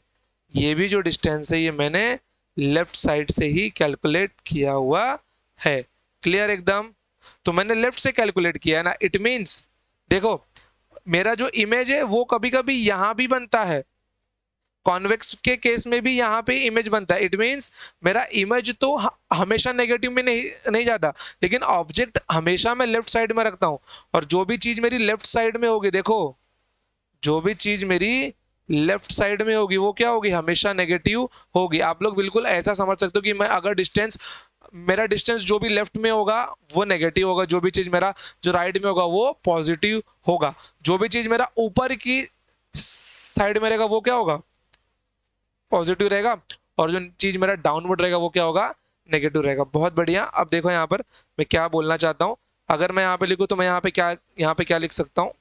ये भी जो डिस्टेंस है ये मैंने लेफ्ट साइड से ही कैलकुलेट किया हुआ है। क्लियर एकदम। तो मैंने लेफ्ट से कैलकुलेट किया है ना, इट मीन्स देखो, मेरा जो इमेज है वो कभी कभी यहां भी बनता है, कॉन्वेक्स के केस में भी यहाँ पे इमेज बनता है। इट मींस मेरा इमेज तो हमेशा नेगेटिव में नहीं जाता, लेकिन ऑब्जेक्ट हमेशा मैं लेफ्ट साइड में रखता हूँ। और जो भी चीज मेरी लेफ्ट साइड में होगी, देखो, जो भी चीज मेरी लेफ्ट साइड में होगी वो क्या होगी, हमेशा नेगेटिव होगी। आप लोग बिल्कुल ऐसा समझ सकते हो कि मैं अगर डिस्टेंस, मेरा डिस्टेंस जो भी लेफ्ट में होगा वो नेगेटिव होगा, जो भी चीज मेरा जो राइट में होगा वो पॉजिटिव होगा, जो भी चीज मेरा ऊपर की साइड में रहेगा वो क्या होगा, पॉजिटिव रहेगा, और जो चीज मेरा डाउनवर्ड रहेगा वो क्या होगा, नेगेटिव रहेगा। बहुत बढ़िया। अब देखो यहाँ पर मैं क्या बोलना चाहता हूँ, अगर मैं यहाँ पे लिखूँ तो मैं यहाँ पे क्या लिख सकता हूँ,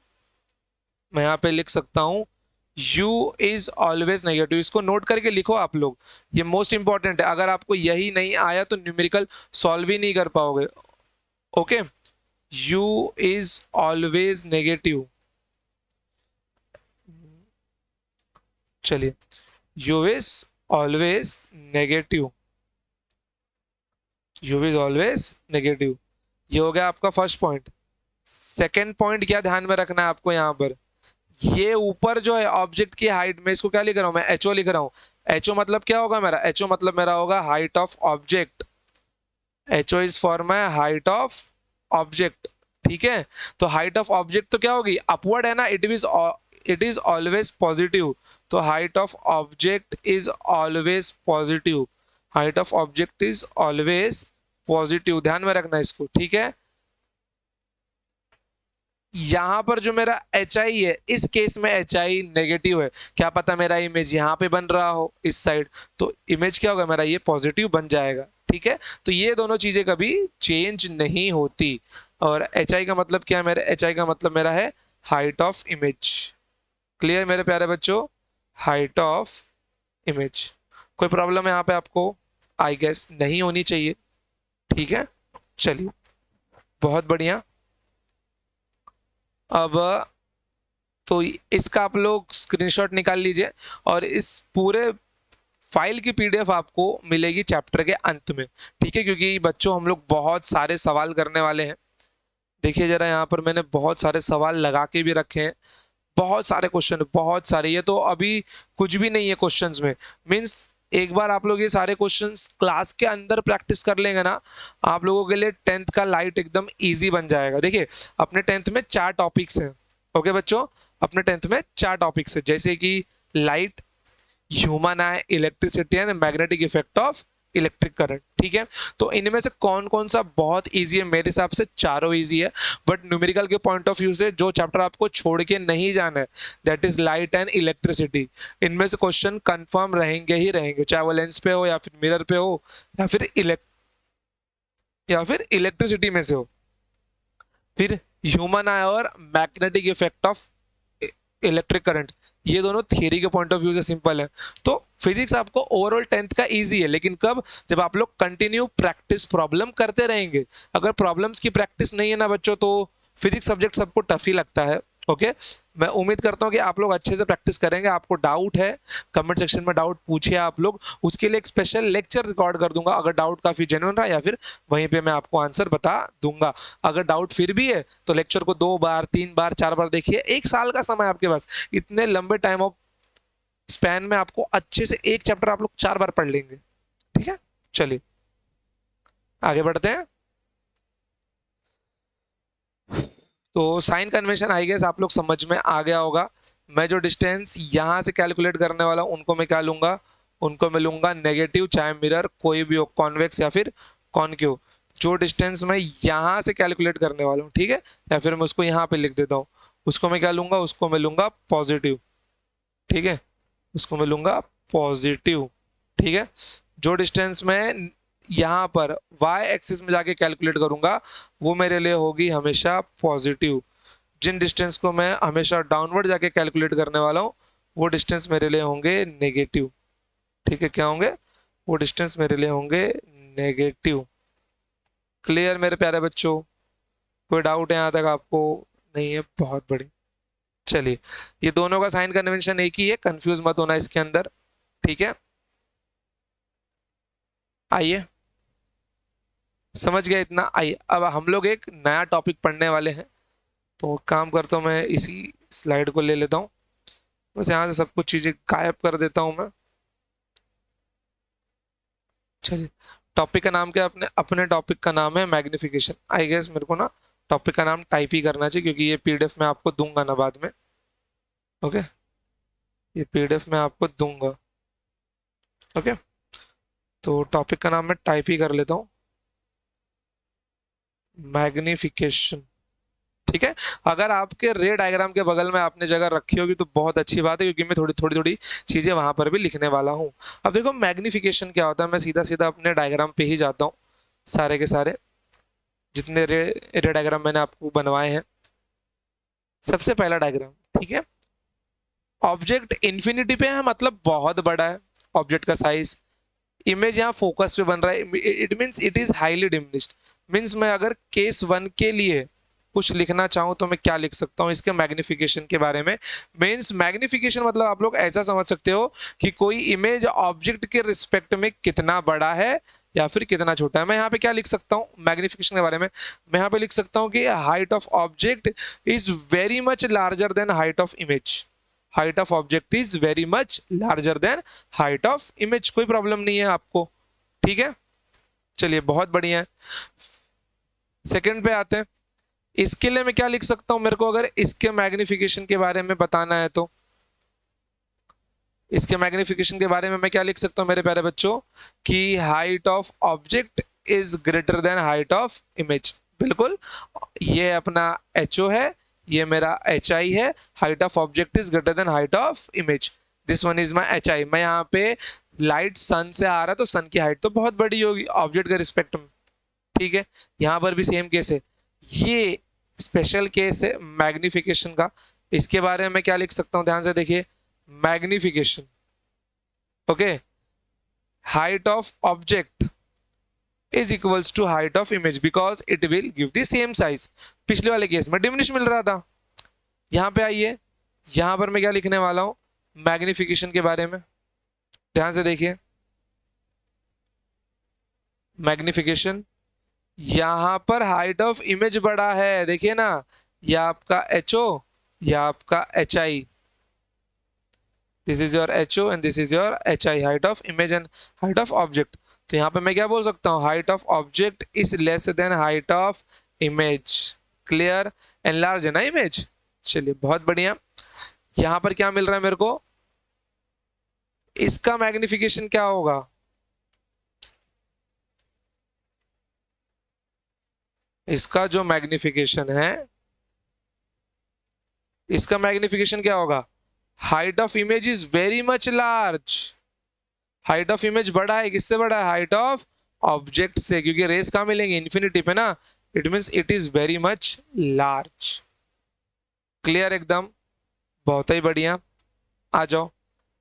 मैं यहाँ पे लिख सकता हूँ u इज ऑलवेज नेगेटिव। इसको नोट करके लिखो आप लोग, ये मोस्ट इंपॉर्टेंट है। अगर आपको यही नहीं आया तो न्यूमेरिकल सॉल्व ही नहीं कर पाओगे। Okay, u is always negative. चलिए, u is always negative, u is always negative, ये हो गया आपका फर्स्ट पॉइंट। सेकेंड पॉइंट क्या ध्यान में रखना है आपको, यहाँ पर ये ऊपर जो है ऑब्जेक्ट की हाइट में, इसको क्या लिख रहा हूं मैं, एचओ लिख रहा हूं। एचओ मतलब क्या होगा मेरा, एचओ मतलब मेरा होगा height of object. HO is for my height of object. ठीक है, तो हाइट ऑफ ऑब्जेक्ट तो क्या होगी, अपवर्ड है ना, इट इज ऑलवेज पॉजिटिव। तो height of object is always positive, height of object is always positive, ध्यान में रखना इसको। ठीक है, यहां पर जो मेरा एच आई है, इस केस में एच आई नेगेटिव है, क्या पता मेरा इमेज यहाँ पे बन रहा हो इस साइड, तो इमेज क्या होगा मेरा, ये पॉजिटिव बन जाएगा। ठीक है, तो ये दोनों चीजें कभी चेंज नहीं होती। और एच आई का मतलब क्या है, मेरे एच आई का मतलब मेरा है हाइट ऑफ इमेज। क्लियर मेरे प्यारे बच्चों, हाइट ऑफ इमेज। कोई प्रॉब्लम है यहाँ पे आपको, आई गेस नहीं होनी चाहिए। ठीक है, चलिए बहुत बढ़िया। अब तो इसका आप लोग स्क्रीनशॉट निकाल लीजिए, और इस पूरे फाइल की पीडीएफ आपको मिलेगी चैप्टर के अंत में। ठीक है, क्योंकि बच्चों हम लोग बहुत सारे सवाल करने वाले हैं। देखिए जरा, यहाँ पर मैंने बहुत सारे सवाल लगा के भी रखे हैं, बहुत सारे क्वेश्चन, बहुत सारे, ये तो अभी कुछ भी नहीं है क्वेश्चंस में। मींस एक बार आप लोग ये सारे क्वेश्चंस क्लास के अंदर प्रैक्टिस कर लेंगे ना, आप लोगों के लिए टेंथ का लाइट एकदम इजी बन जाएगा। देखिए, अपने टेंथ में 4 टॉपिक्स हैं। ओके बच्चों, अपने टेंथ में 4 टॉपिक्स है, जैसे कि light, human I, electricity and magnetic effect of electric current. ठीक है, तो इनमें से कौन कौन सा बहुत इजी है, मेरे हिसाब से चारों इजी है। बट न्यूमेरिकल के पॉइंट ऑफ व्यू से जो चैप्टर आपको छोड़ के नहीं जाना है, that is light and electricity. इनमें से क्वेश्चन कंफर्म रहेंगे ही रहेंगे, चाहे वो लेंस पे हो या फिर मिरर पे हो या फिर इलेक्ट्रिसिटी में से हो। फिर ह्यूमन आई और magnetic effect of electric current, ये दोनों थियरी के पॉइंट ऑफ व्यू से सिंपल है। तो फिजिक्स आपको ओवरऑल टेंथ का इजी है, लेकिन कब, जब आप लोग कंटिन्यू प्रैक्टिस प्रॉब्लम करते रहेंगे। अगर प्रॉब्लम्स की प्रैक्टिस नहीं है ना बच्चों, तो फिजिक्स सब्जेक्ट सबको टफ ही लगता है। ओके, मैं उम्मीद करता हूँ कि आप लोग अच्छे से प्रैक्टिस करेंगे। आपको डाउट है, कमेंट सेक्शन में डाउट पूछिए आप लोग, उसके लिए एक स्पेशल लेक्चर रिकॉर्ड कर दूंगा। अगर डाउट काफी जेन्युइन रहा, या फिर वहीं पे मैं आपको आंसर बता दूंगा। अगर डाउट फिर भी है तो लेक्चर को 2 बार 3 बार 4 बार देखिए। 1 साल का समय आपके पास, इतने लंबे टाइम ऑफ स्पैन में आपको अच्छे से एक चैप्टर आप लोग 4 बार पढ़ लेंगे। ठीक है, चलिए आगे बढ़ते हैं। तो साइन कन्वेंशन आई गेस आप लोग समझ में आ गया होगा। मैं जो डिस्टेंस यहां से कैलकुलेट करने वाला हूं, उनको मैं क्या लूंगा, उनको मैं लूंगा नेगेटिव, चाहे मिरर कोई भी हो, कॉन्वेक्स या फिर कॉनकेव। जो डिस्टेंस मैं यहां से कैलकुलेट करने वाला हूँ, ठीक है, या फिर मैं उसको यहाँ पे लिख देता हूँ, उसको मैं क्या लूंगा, उसको मैं लूंगा पॉजिटिव। ठीक है, उसको मैं लूंगा पॉजिटिव। ठीक है, जो डिस्टेंस मैं यहाँ पर y एक्सिस में जाके कैलकुलेट करूंगा, वो मेरे लिए होगी हमेशा पॉजिटिव। जिन डिस्टेंस को मैं हमेशा डाउनवर्ड जाके कैलकुलेट करने वाला हूँ, वो डिस्टेंस मेरे लिए होंगे नेगेटिव। ठीक है, क्या होंगे, वो डिस्टेंस मेरे लिए होंगे नेगेटिव। क्लियर मेरे प्यारे बच्चों, कोई डाउट है यहाँ तक आपको, नहीं है, बहुत बड़ी। चलिए, ये दोनों का साइन कन्वेंशन एक ही है, कंफ्यूज मत होना इसके अंदर। ठीक है, आइए, समझ गया इतना। आइए, अब हम लोग एक नया टॉपिक पढ़ने वाले हैं। तो काम करता हूँ, मैं इसी स्लाइड को ले लेता हूँ, बस यहाँ से सब कुछ चीजें गायब कर देता हूँ मैं। चलिए, टॉपिक का नाम क्या है, अपने अपने टॉपिक का नाम है मैग्निफिकेशन। आई गेस मेरे को ना टॉपिक का नाम टाइप ही करना चाहिए, क्योंकि ये पीडीएफ में आपको दूंगा ना बाद में। ओके, ये पीडीएफ मैं आपको दूंगा। ओके, तो टॉपिक का नाम मैं टाइप ही कर लेता हूँ, मैग्निफिकेशन। ठीक है, अगर आपके रे डायग्राम के बगल में आपने जगह रखी होगी तो बहुत अच्छी बात है, क्योंकि मैं थोड़ी थोड़ी थोड़ी चीजें वहां पर भी लिखने वाला हूँ। अब देखो मैग्निफिकेशन क्या होता है, मैं सीधा सीधा अपने डायग्राम पे ही जाता हूँ। सारे के सारे जितने रे डायग्राम मैंने आपको बनवाए हैं, सबसे पहला डायग्राम, ठीक है, ऑब्जेक्ट इन्फिनिटी पे है, मतलब बहुत बड़ा है ऑब्जेक्ट का साइज। इमेज यहाँ फोकस पे बन रहा है, it means it is highly diminished. Means मैं अगर केस वन के लिए कुछ लिखना चाहूं तो मैं क्या लिख सकता हूं इसके मैग्निफिकेशन के बारे में। मीन्स मैग्निफिकेशन मतलब आप लोग ऐसा समझ सकते हो कि कोई इमेज ऑब्जेक्ट के रिस्पेक्ट में कितना बड़ा है या फिर कितना छोटा है। मैं यहाँ पे क्या लिख सकता हूँ मैग्निफिकेशन के बारे में, मैं यहाँ पे लिख सकता हूँ कि height of object is very much larger than height of image. Height of object is very much larger than height of image. कोई प्रॉब्लम नहीं है आपको, ठीक है, चलिए बहुत बढ़िया है। सेकंड पे आते हैं, इसके लिए मैं क्या लिख सकता हूं, मेरे को अगर इसके मैग्निफिकेशन के बारे में बताना है तो इसके मैग्निफिकेशन के बारे में मैं क्या लिख सकता हूं मेरे प्यारे बच्चों, कि height of object is greater than height of image. बिल्कुल, ये अपना एच ओ है, ये मेरा एच आई है। Height of object is greater than height of image, this one is my H आई। मैं यहाँ पे लाइट सन से आ रहा है तो सन की हाइट तो बहुत बड़ी होगी ऑब्जेक्ट के रिस्पेक्ट में, ठीक है। यहाँ पर भी सेम केस है, ये स्पेशल केस है मैग्निफिकेशन का। इसके बारे में मैं क्या लिख सकता हूँ, ध्यान से देखिए, magnification, okay, height of object is equals to height of image because it will give the same size। पिछले वाले केस में डिमिनिश मिल रहा था, यहां पे आइए, यहां पर मैं क्या लिखने वाला हूं मैग्निफिकेशन के बारे में, ध्यान से देखिए। मैग्निफिकेशन, यहां पर हाइट ऑफ इमेज बड़ा है, देखिए ना, यह आपका एच ओ, यह आपका H I, this is your H O and this is your H I, height of image and height of object. तो यहाँ पे मैं क्या बोल सकता हूँ, height of object is less than height of image. Clear, and large है ना इमेज। चलिए बहुत बढ़िया, यहाँ पर क्या मिल रहा है मेरे को, इसका मैग्निफिकेशन क्या होगा, इसका जो मैग्निफिकेशन है, इसका मैग्निफिकेशन क्या होगा, height of image is very much large. Height of image बड़ा है, किससे बड़ा है, हाइट ऑफ ऑब्जेक्ट से, क्योंकि रेस कहाँ मिलेंगे, इन्फिनिटी पे ना, it means it is very much large. Clear एकदम, बहुत ही बढ़िया। आ जाओ,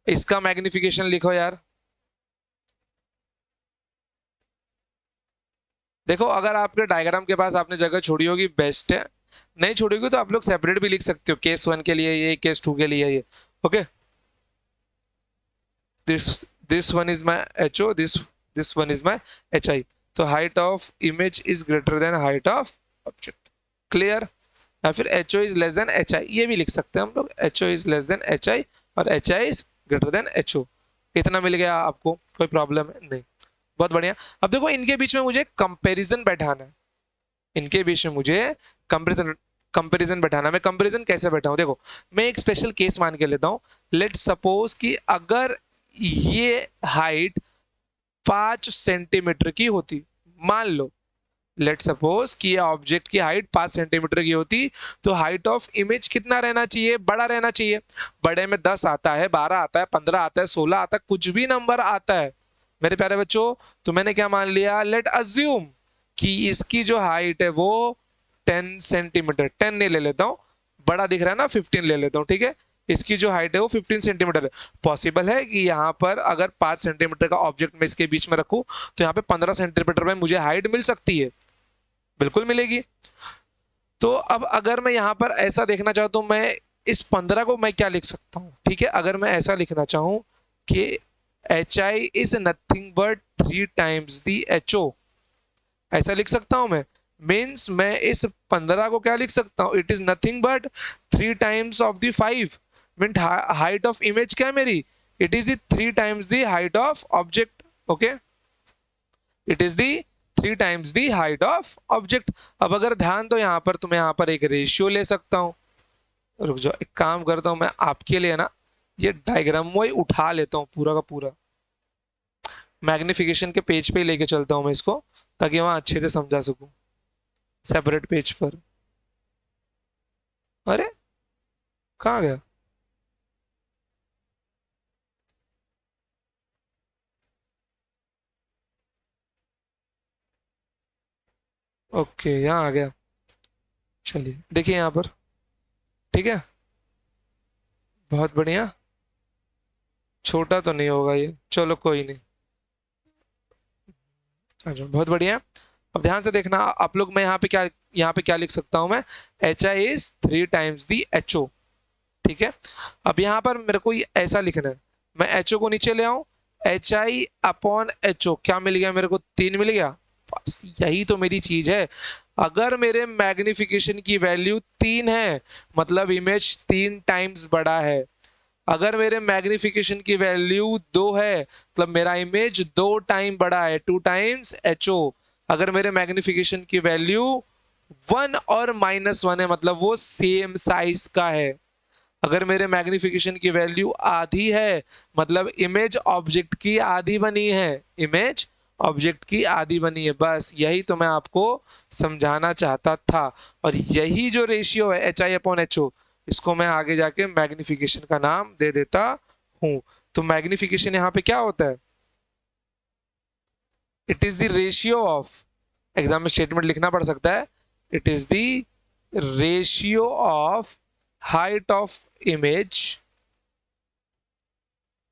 इसका मैग्निफिकेशन लिखो यार। देखो अगर आपके डायग्राम के पास आपने जगह छोड़ी होगी बेस्ट है, नहीं छोड़ी होगी तो आप लोग सेपरेट भी लिख सकते हो, केस वन के लिए ये, केस टू के लिए ये। Okay, this one is my H O, this one is my H I. तो height of image is greater than height of object. Clear, या फिर H O is less than H I, ये भी लिख सकते हैं हम लोग, H O is less than H I और H I is greater than H O. इतना मिल गया आपको, कोई प्रॉब्लम है नहीं, बहुत बढ़िया। अब देखो इनके बीच में मुझे कंपैरिजन बैठाना है, इनके बीच में मुझे कंपैरिजन कंपैरिजन बैठाना। मैं कंपैरिजन कैसे बैठाऊं, देखो मैं एक स्पेशल केस मान के लेता हूं। लेट सपोज कि अगर ये हाइट 5 सेंटीमीटर की होती, मान लो, लेट सपोज कि ये ऑब्जेक्ट की हाइट 5 सेंटीमीटर की होती, तो हाइट ऑफ इमेज कितना रहना चाहिए, बड़ा रहना चाहिए। बड़े में 10 आता है, 12 आता है, 15 आता है, 16 आता है, कुछ भी नंबर आता है मेरे प्यारे बच्चों। तो मैंने क्या मान लिया, लेट अज्यूम कि इसकी जो हाइट है वो 10 सेंटीमीटर, 10 नहीं ले लेता हूँ, बड़ा दिख रहा है ना, 15 ले लेता हूँ, ठीक है। इसकी जो हाइट है वो 15 सेंटीमीटर है। पॉसिबल है कि यहाँ पर अगर 5 सेंटीमीटर का ऑब्जेक्ट मैं इसके बीच में रखूं तो यहाँ पे 15 सेंटीमीटर में मुझे हाइट मिल सकती है, बिल्कुल मिलेगी। तो अब अगर मैं यहाँ पर ऐसा देखना चाहूँ तो मैं इस 15 को मैं क्या लिख सकता हूँ, ठीक है, अगर मैं ऐसा लिखना चाहूँ कि H I is nothing but 3 times the H O, ऐसा लिख सकता हूं मैं। मीन्स मैं इस 15 को क्या लिख सकता हूं, it is nothing but 3 times of the 5। Mean height of image क्या है मेरी, it is 3 times the height of object. Okay, it is the 3 times the height of object. अब अगर ध्यान दो यहाँ पर, तो मैं यहाँ पर एक रेशियो ले सकता हूँ। रुक जाओ, एक काम करता हूँ मैं आपके लिए ना, ये डायग्राम वही उठा लेता हूँ पूरा का पूरा, मैग्निफिकेशन के पेज पे ही लेके चलता हूँ मैं इसको, ताकि वहां अच्छे से समझा सकूं सेपरेट पेज पर। अरे कहाँ गया? ओके यहाँ आ गया। चलिए देखिए यहाँ पर, ठीक है, बहुत बढ़िया। छोटा तो नहीं होगा ये, चलो कोई नहीं। अच्छा बहुत बढ़िया। अब ध्यान से देखना आप लोग, मैं यहाँ पे क्या लिख सकता हूँ मैं, H I is 3 times the H O. ठीक है, अब यहाँ पर मेरे को ये ऐसा लिखना है, मैं एच ओ को नीचे ले आऊं, H I upon H O, क्या मिल गया मेरे को, 3 मिल गया। बस यही तो मेरी चीज है। अगर मेरे मैग्निफिकेशन की वैल्यू 3 है, मतलब इमेज 3 टाइम्स बड़ा है। अगर मेरे मैग्निफिकेशन की वैल्यू 2 है, मतलब मेरा इमेज 2 टाइम बड़ा है, 2 टाइम्स एच ओ। अगर मेरे मैग्निफिकेशन की वैल्यू 1 और -1 है, मतलब वो सेम साइज का है। अगर मेरे मैग्निफिकेशन की वैल्यू आधी है, मतलब इमेज ऑब्जेक्ट की आधी बनी है, इमेज ऑब्जेक्ट की आधी बनी है। बस यही तो मैं आपको समझाना चाहता था। और यही जो रेशियो है H I upon H O, इसको मैं आगे जाके मैग्निफिकेशन का नाम दे देता हूं। तो मैग्निफिकेशन यहाँ पे क्या होता है, it is the ratio of, exam में स्टेटमेंट लिखना पड़ सकता है, it is the ratio of height of image,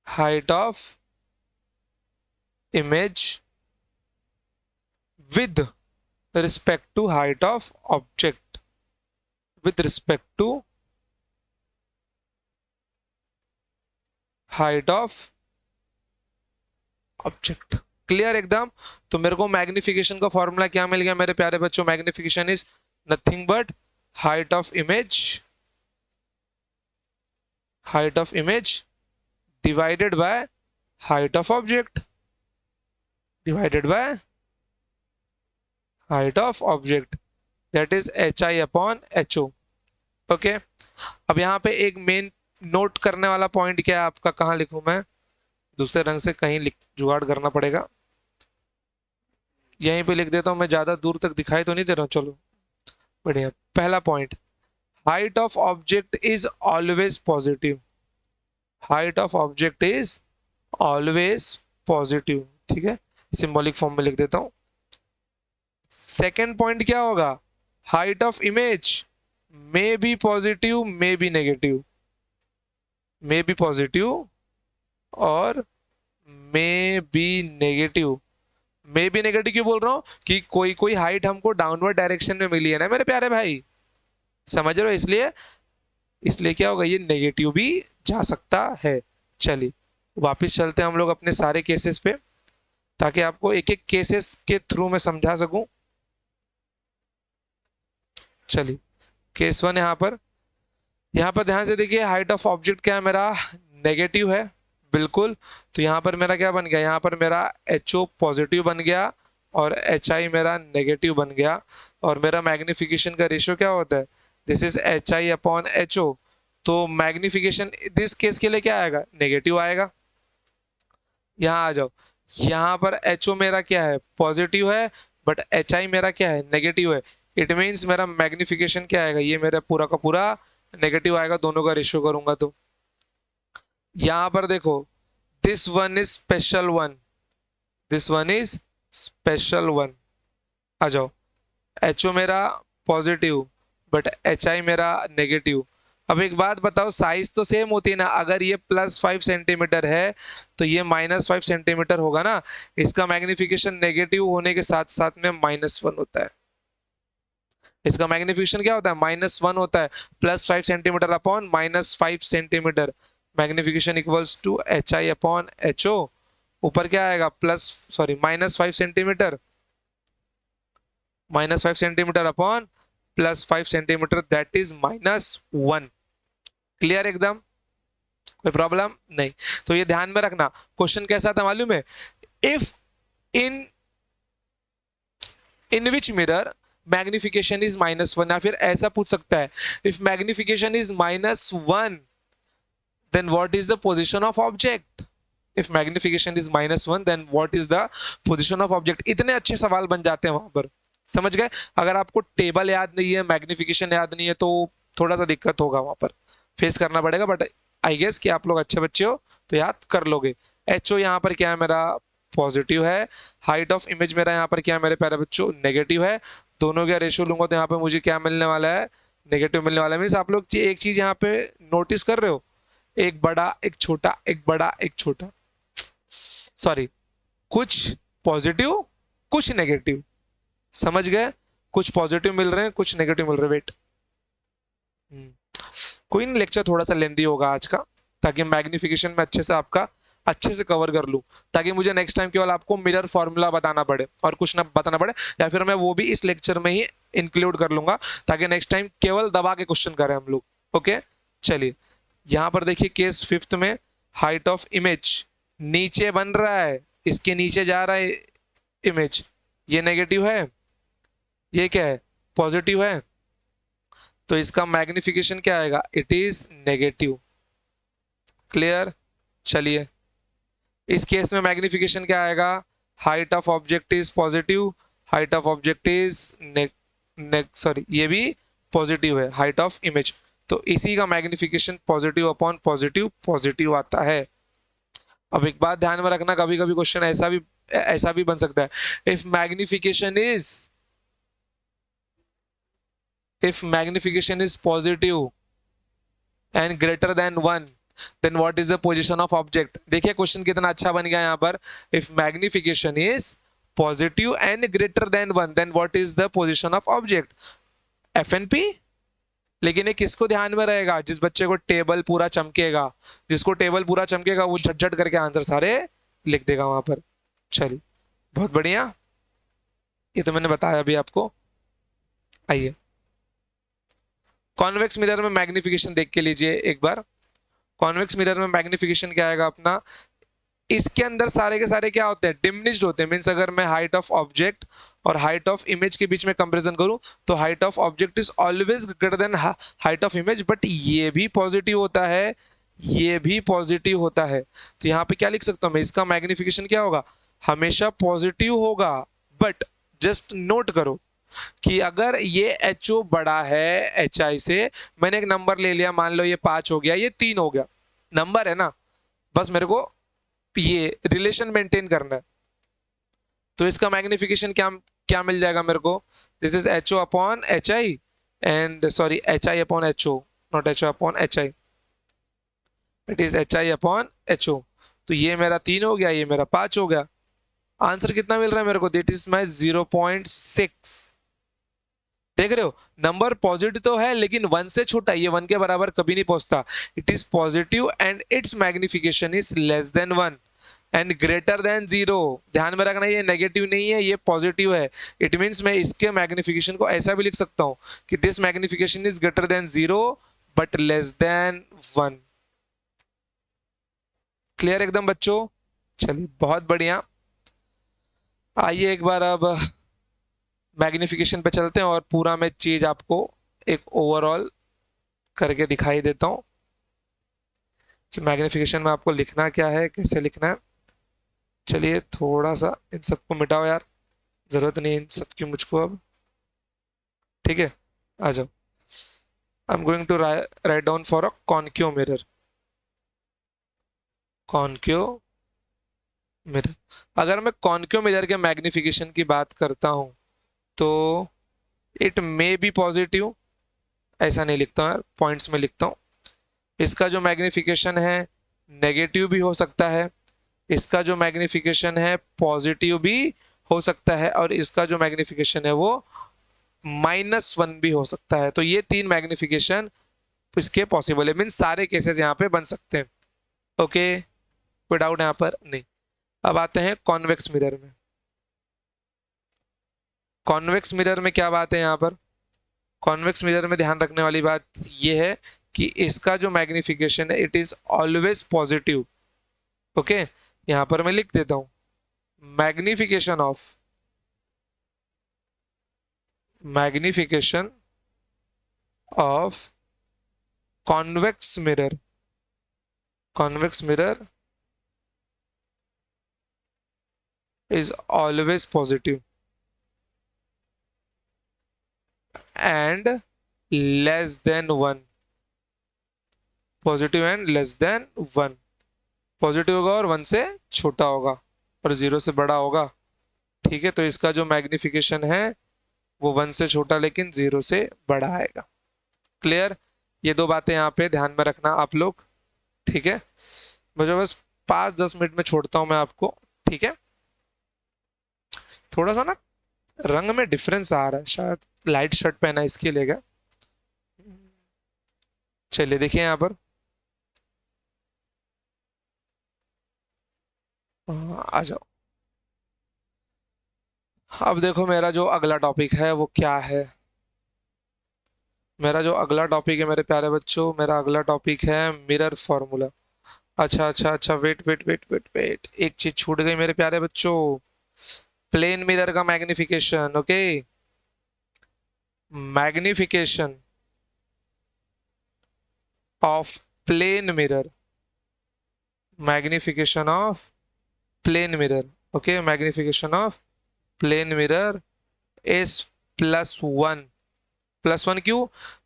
height of image with respect to height of object, with respect to height of object। Clear एकदम? तो मेरे को मैग्निफिकेशन का फॉर्मूला क्या मिल गया मेरे प्यारे बच्चों, magnification is nothing but height of image, height of image divided by height of object, divided by height of object, that is H I upon H O. Okay, अब यहाँ पे एक मेन नोट करने वाला पॉइंट क्या है आपका, कहाँ लिखूं मैं, दूसरे रंग से कहीं लिख, जुगाड़ करना पड़ेगा। यहीं पे लिख देता हूं मैं, ज्यादा दूर तक दिखाई तो नहीं दे रहा हूं, चलो बढ़िया। पहला point, height of object is always positive, height of object is always positive. ठीक है, सिंबॉलिक फॉर्म में लिख देता हूं। सेकेंड पॉइंट क्या होगा, height of image may be positive may be negative, may be positive और may be negative. May be negative क्यों बोल रहा हूं, कि कोई कोई हाइट हमको डाउनवर्ड डायरेक्शन में मिली है ना मेरे प्यारे भाई, समझ रहे हो, इसलिए इसलिए क्या होगा, ये नेगेटिव भी जा सकता है। चलिए वापस चलते हैं हम लोग अपने सारे केसेस पे, ताकि आपको एक एक केसेस के थ्रू मैं समझा सकूं। चलिए केस वन, यहाँ पर ध्यान से देखिए, हाइट ऑफ ऑब्जेक्ट क्या है मेरा, नेगेटिव है, बिल्कुल। तो यहाँ पर मेरा क्या बन गया, यहाँ पर मेरा एच ओ पॉजिटिव बन गया और एच आई मेरा नेगेटिव बन गया। और मेरा मैग्निफिकेशन का रेशियो क्या होता है, this is H I upon H O. तो मैग्निफिकेशन दिस केस के लिए क्या आएगा, नेगेटिव आएगा। यहाँ आ जाओ, यहाँ पर एच ओ मेरा क्या है, पॉजिटिव है, बट एच आई मेरा क्या है, नेगेटिव है। इट मीन्स मेरा मैग्निफिकेशन क्या आएगा, ये मेरा पूरा का पूरा नेगेटिव आएगा, दोनों का रेशियो करूंगा तो। यहाँ पर देखो, this one is special one, this one is special one. आ जाओ, एच ओ मेरा पॉजिटिव बट एच आई मेरा नेगेटिव। अब एक बात बताओ, साइज तो सेम होती है ना, अगर ये +5 सेंटीमीटर है तो ये -5 सेंटीमीटर होगा ना। इसका मैग्निफिकेशन नेगेटिव होने के साथ साथ में -1 होता है, इसका मैग्निफिकेशन क्या होता है, -1 होता है। +5 centimetre upon -5 centimetre, magnification equals to H I upon H O. ऊपर क्या आएगा, -5 centimetre, -5 centimetre upon +5 centimetre, that is -1। Clear एकदम, कोई प्रॉब्लम नहीं। तो ये ध्यान में रखना, क्वेश्चन कैसा था मालूम है, if in in which mirror magnification is -1, या फिर ऐसा पूछ सकता है, if magnification is -1 then what is the position of object? If magnification is -1 then what is the position of object? इतने अच्छे सवाल बन जाते हैं वहां पर, समझ गए? अगर आपको टेबल याद नहीं है, मैग्निफिकेशन याद नहीं है, तो थोड़ा सा दिक्कत होगा वहां पर, फेस करना पड़ेगा, बट आई गेस कि आप लोग अच्छे बच्चे हो तो याद कर लोगे। एच ओ यहाँ पर क्या है मेरा, पॉजिटिव है। हाइट ऑफ इमेज मेरा यहाँ पर क्या है मेरे प्यारे बच्चों, नेगेटिव है। दोनों का रेशियो लूंगा तो यहाँ पे मुझे क्या मिलने वाला है, नेगेटिव मिलने वाला है। मीन्स आप लोग एक चीज यहाँ पे नोटिस कर रहे हो, एक बड़ा एक छोटा, एक बड़ा एक छोटा, सॉरी, कुछ पॉजिटिव कुछ नेगेटिव, समझ गए? कुछ पॉजिटिव मिल रहे हैं, कुछ नेगेटिव मिल रहे हैं। वेट, कोई नहीं, लेक्चर थोड़ा सा लेंदी होगा आज का, ताकि मैग्निफिकेशन में अच्छे से आपका अच्छे से कवर कर लूं, ताकि मुझे नेक्स्ट टाइम केवल आपको मिरर फॉर्मूला बताना पड़े और कुछ ना बताना पड़े, या फिर मैं वो भी इस लेक्चर में ही इंक्लूड कर लूंगा, ताकि नेक्स्ट टाइम केवल दबा के क्वेश्चन करें हम लोग। ओके, चलिए यहां पर देखिए केस फिफ्थ में, हाइट ऑफ इमेज नीचे बन रहा है, इसके नीचे जा रहा है इमेज, ये नेगेटिव है, ये क्या है, पॉजिटिव है, तो इसका मैग्निफिकेशन क्या आएगा, इट इज नेगेटिव। क्लियर? चलिए इस केस में मैग्निफिकेशन क्या आएगा, height of object is positive, height of object is sorry, ये भी पॉजिटिव है, हाइट ऑफ इमेज, तो इसी का magnification positive upon positive positive आता है। अब एक बात ध्यान में रखना, कभी कभी क्वेश्चन ऐसा भी बन सकता है, if magnification is positive and greater than 1 then what is the position of object? देखिए क्वेश्चन कितना अच्छा बन गया यहाँ पर, if magnification is positive and greater than 1 then what is the position of object? FNP। लेकिन ये किसको ध्यान में रहेगा, जिस बच्चे को टेबल पूरा चमकेगा, जिसको टेबल पूरा चमकेगा वो झटझट करके आंसर सारे लिख देगा वहां पर। चलिए बहुत बढ़िया, ये तो मैंने बताया अभी आपको। आइए कॉन्वेक्स मिरर में मैग्निफिकेशन देख के लीजिए एक बार। कॉन्वेक्स मिरर में मैग्निफिकेशन क्या आएगा अपना, इसके अंदर सारे के सारे क्या होते हैं, डिमिनिश्ड होते हैं। मींस अगर मैं हाइट ऑफ ऑब्जेक्ट और हाइट ऑफ इमेज के बीच में कंपैरिजन करूं तो height of object is always greater than height of image, but ये भी पॉजिटिव होता है, ये भी पॉजिटिव होता है। तो यहाँ पे क्या लिख सकता हूं मैं, इसका मैग्निफिकेशन क्या होगा, हमेशा पॉजिटिव होगा। बट जस्ट नोट करो कि अगर ये एच ओ बड़ा है एच आई से, मैंने एक नंबर ले लिया, मान लो ये 5 हो गया, ये 3 हो गया, नंबर है ना, बस मेरे को ये रिलेशन मेंटेन करना है। तो इसका मैग्निफिकेशन क्या क्या मिल जाएगा मेरे को, this is H O upon H I, and sorry H I upon H O, not H O upon H I, it is H I upon H O. तो ये मेरा 3 हो गया, ये मेरा 5 हो गया। आंसर कितना मिल रहा है मेरे को, दिट इज माई 0.6। देख रहे हो, नंबर पॉजिटिव तो है लेकिन 1 से छोटा, ये 1 के बराबर कभी नहीं पहुंचता। It is positive and it's magnification is less then 1 and greater than 0। ध्यान में रखना, ये नेगेटिव नहीं है, ये पॉजिटिव है। इट मींस मैं इसके मैग्निफिकेशन को ऐसा भी लिख सकता हूं कि this magnification is greater then 0 but less then 1। Clear एकदम बच्चों? चलिए बहुत बढ़िया, आइए एक बार अब मैग्निफिकेशन पे चलते हैं और पूरा मैं चीज आपको एक ओवरऑल करके दिखाई देता हूं कि मैग्निफिकेशन में आपको लिखना क्या है, कैसे लिखना है। चलिए थोड़ा सा इन सबको मिटाओ यार, जरूरत नहीं इन सबकी मुझको अब, ठीक है? आ जाओ, I am going to write down for a concave mirror. Concave mirror, अगर मैं कॉन्क्यो मिरर के मैग्निफिकेशन की बात करता हूं तो इट मे बी पॉजिटिव, ऐसा नहीं लिखता हूं, पॉइंट्स में लिखता हूं। इसका जो मैग्निफिकेशन है नेगेटिव भी हो सकता है, इसका जो मैग्निफिकेशन है पॉजिटिव भी हो सकता है, और इसका जो मैग्निफिकेशन है वो -1 भी हो सकता है। तो ये 3 मैग्निफिकेशन इसके पॉसिबल है, मीन सारे केसेस यहाँ पे बन सकते हैं। ओके, कोई डाउट यहाँ पर नहीं। अब आते हैं कॉन्वेक्स मिरर में। कॉन्वेक्स मिरर में क्या बात है यहाँ पर, कॉन्वेक्स मिरर में ध्यान रखने वाली बात ये है कि इसका जो मैग्निफिकेशन है it is always positive. Okay, यहां पर मैं लिख देता हूं magnification of convex mirror convex mirror is always positive and less than one. Positive and less than one. Positive होगा और वन से छोटा होगा और जीरो से बड़ा होगा। ठीक है, तो इसका जो मैग्निफिकेशन है वो वन से छोटा लेकिन जीरो से बड़ा आएगा। क्लियर? ये दो बातें यहाँ पे ध्यान में रखना आप लोग। ठीक है, मुझे बस 5-10 मिनट में छोड़ता हूँ मैं आपको। ठीक है, थोड़ा सा ना रंग में डिफरेंस आ रहा है, शायद लाइट शर्ट पहना है इसके लिए क्या। चलिए देखिए यहाँ पर। आ जाओ। अब देखो मेरा जो अगला टॉपिक है वो क्या है। मेरा जो अगला टॉपिक है मेरे प्यारे बच्चों, मेरा अगला टॉपिक है मिरर फॉर्मूला। अच्छा अच्छा अच्छा, wait wait wait wait wait, एक चीज छूट गई मेरे प्यारे बच्चों। प्लेन मिरर का magnification. Okay, magnification of plane mirror. Magnification of plane mirror. Okay, magnification of plane mirror is +1। +1 क्यों?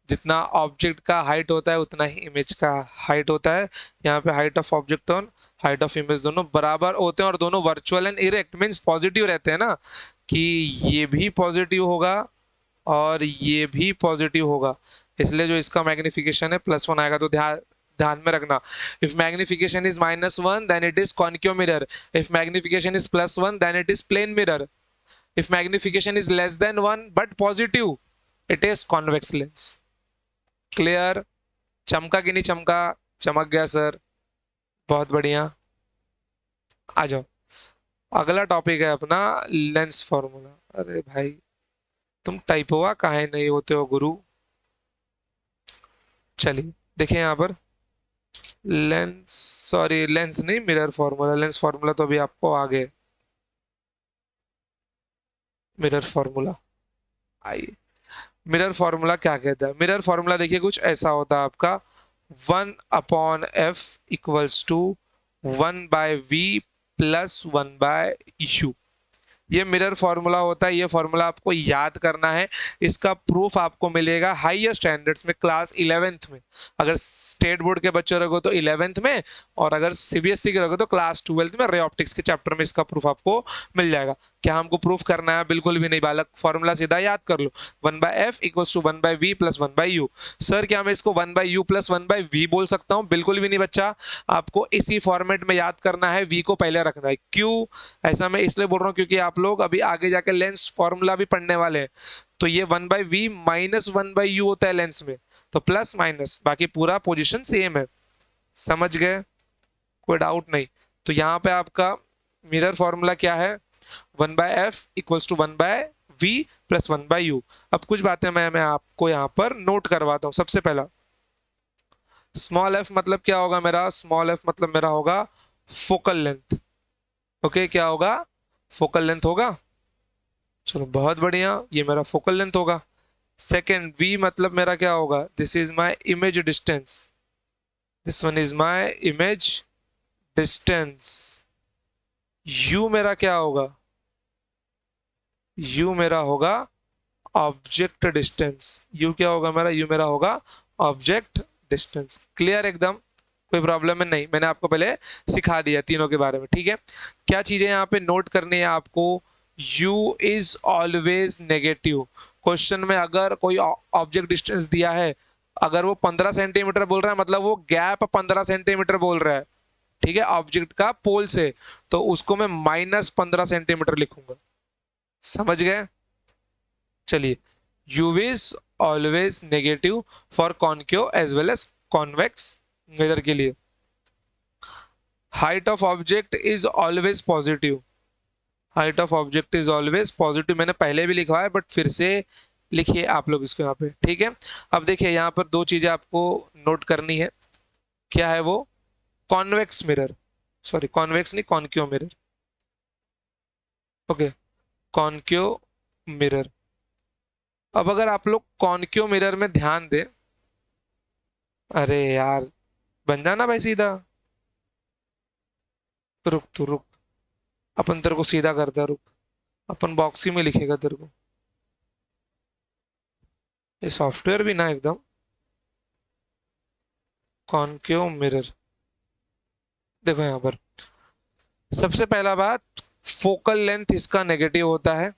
जितना ऑब्जेक्ट का हाइट होता है उतना ही इमेज का हाइट होता है। यहाँ पे हाइट ऑफ ऑब्जेक्ट और हाइट ऑफ इमेज दोनों बराबर होते हैं और दोनों virtual and erect means positive रहते हैं ना, कि ये भी पॉजिटिव होगा और ये भी पॉजिटिव होगा। इसलिए जो इसका मैग्निफिकेशन है +1 आएगा। तो ध्यान ध्यान में रखना, if magnification is -1 then it is concave mirror. If magnification is +1 then it is plane mirror. If magnification is less then 1 but positive it is convex lens. Clear? चमका कि नहीं चमका? चमक गया सर, बहुत बढ़िया। आ जाओ, अगला टॉपिक है अपना लेंस फॉर्मूला। अरे भाई, तुम टाइप हुआ काहे नहीं होते हो गुरु। चलिए देखिए यहाँ पर। लेंस, सॉरी लेंस नहीं, मिरर फॉर्मूला। लेंस फॉर्मूला तो अभी आपको आगे। मिरर फॉर्मूला आइए। मिरर फॉर्मूला क्या कहता है? मिरर फॉर्मूला देखिए कुछ ऐसा होता है आपका, 1/f = 1/v + 1/u। ये मिरर फॉर्मूला होता है। ये फॉर्मूला आपको याद करना है। इसका प्रूफ आपको मिलेगा हायर स्टैंडर्ड्स में, क्लास 11th में। अगर स्टेट बोर्ड के बच्चे रहोगे तो 11th में, और अगर सीबीएसई के रहोगे तो क्लास 12th में रे ऑप्टिक्स के चैप्टर में इसका प्रूफ आपको मिल जाएगा। क्या हमको प्रूफ करना है? बिल्कुल भी नहीं बालक, फॉर्मूला सीधा याद कर लो। 1/f = 1/v + 1/u। सर क्या मैं इसको 1/u + 1/v बोल सकता हूँ? बिल्कुल भी नहीं बच्चा, आपको इसी फॉर्मेट में याद करना है। v को पहले रखना है। क्यों ऐसा मैं इसलिए बोल रहा हूँ क्योंकि आप लोग अभी आगे जाके लेंस फॉर्मूला भी पढ़ने वाले हैं। तो ये 1/v -1/u होता है लेंस में, तो प्लस माइनस बाकी पूरा पोजीशन सेम है। समझ गए? कोई डाउट नहीं? तो यहाँ पे आपका मिरर फॉर्मूला क्या है? 1/f = 1/v + 1/u। अब कुछ बातें मैं आपको यहाँ पर नोट करवाता हूँ। सबसे पहला, स्मॉल एफ मतलब क्या होगा मेरा? स्मॉल एफ मतलब मेरा होगा फोकल लेंथ। ओके, क्या होगा? फोकल लेंथ होगा। चलो बहुत बढ़िया, ये मेरा फोकल लेंथ होगा। सेकेंड, वी मतलब मेरा क्या होगा? This is my image distance. This one is my image distance. You मेरा क्या होगा? यू मेरा होगा ऑब्जेक्ट डिस्टेंस। यू क्या होगा मेरा? यू मेरा होगा ऑब्जेक्ट डिस्टेंस। क्लियर एकदम? कोई प्रॉब्लम है? नहीं, मैंने आपको पहले सिखा दिया तीनों के बारे में। ठीक है, क्या चीजें यहाँ पे नोट करनी है आपको? u is always negative. Question में अगर कोई ऑब्जेक्ट डिस्टेंस दिया है, अगर वो 15 सेंटीमीटर बोल रहा है मतलब वो गैप 15 सेंटीमीटर बोल रहा है, ठीक है, ऑब्जेक्ट का पोल से, तो उसको मैं -15 सेंटीमीटर लिखूंगा। समझ गए? चलिए, u is always negative for concave as well as convex mirror के लिए। Height of object is always positive. Height of object is always positive, मैंने पहले भी लिखा है बट फिर से लिखिए आप लोग इसको यहाँ पे। ठीक है, अब देखिए यहाँ पर दो चीजें आपको नोट करनी है। क्या है वो? कॉन्वेक्स मिरर, सॉरी कॉन्वेक्स नहीं, concave mirror. Okay, concave mirror. अब अगर आप लोग कॉन्क्यो मिरर में ध्यान दें, अरे यार बन जाना भाई सीधा। रुक तू रुक, अपन तेरे को सीधा करता है, रुक। अपन बॉक्स ही में लिखेगा तेरे को। ये सॉफ्टवेयर भी ना एकदम कॉनकेव मिरर। देखो यहाँ पर सबसे पहला बात, फोकल लेंथ इसका नेगेटिव होता है।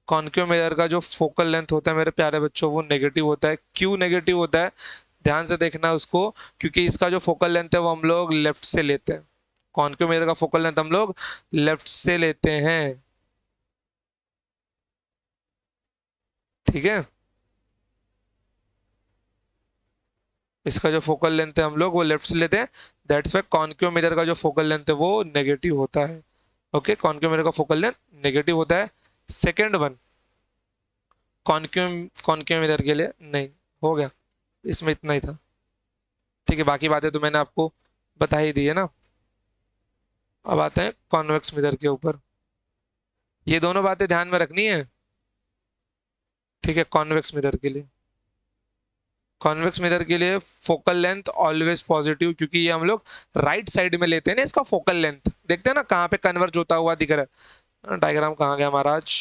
कॉनकेव मिरर का जो फोकल लेंथ होता है मेरे प्यारे बच्चों, वो नेगेटिव होता है। क्यों नेगेटिव होता है, ध्यान से देखना उसको। क्योंकि इसका जो फोकल लेंथ है वो हम लोग लेफ्ट से लेते हैं। कॉनकेव मिरर का फोकल लेंथ हम लोग लेफ्ट से लेते हैं, ठीक है। इसका जो फोकल लेंथ है हम लोग वो लेफ्ट से लेते हैं। दैट्स वाई कॉनकेव मिरर का जो फोकल लेंथ है वो नेगेटिव होता है। ओके, कॉनकेव मिरर का फोकल लेंथ नेगेटिव होता है। Second one, concave concave mirror के लिए नहीं, हो गया, इसमें इतना ही था, ठीक है। बाकी बातें तो मैंने आपको बता ही दी है ना। अब आते हैं कॉन्वेक्स मिरर के ऊपर। ये दोनों बातें ध्यान में रखनी है, ठीक है। कॉन्वेक्स मिरर के लिए, कॉन्वेक्स मिरर के लिए फोकल लेंथ ऑलवेज पॉजिटिव, क्योंकि ये हम लोग राइट साइड में लेते हैं ना। इसका फोकल लेंथ देखते हैं ना कहाँ पे कन्वर्ज होता हुआ दिख रहा है। डायग्राम कहाँ गया महाराज,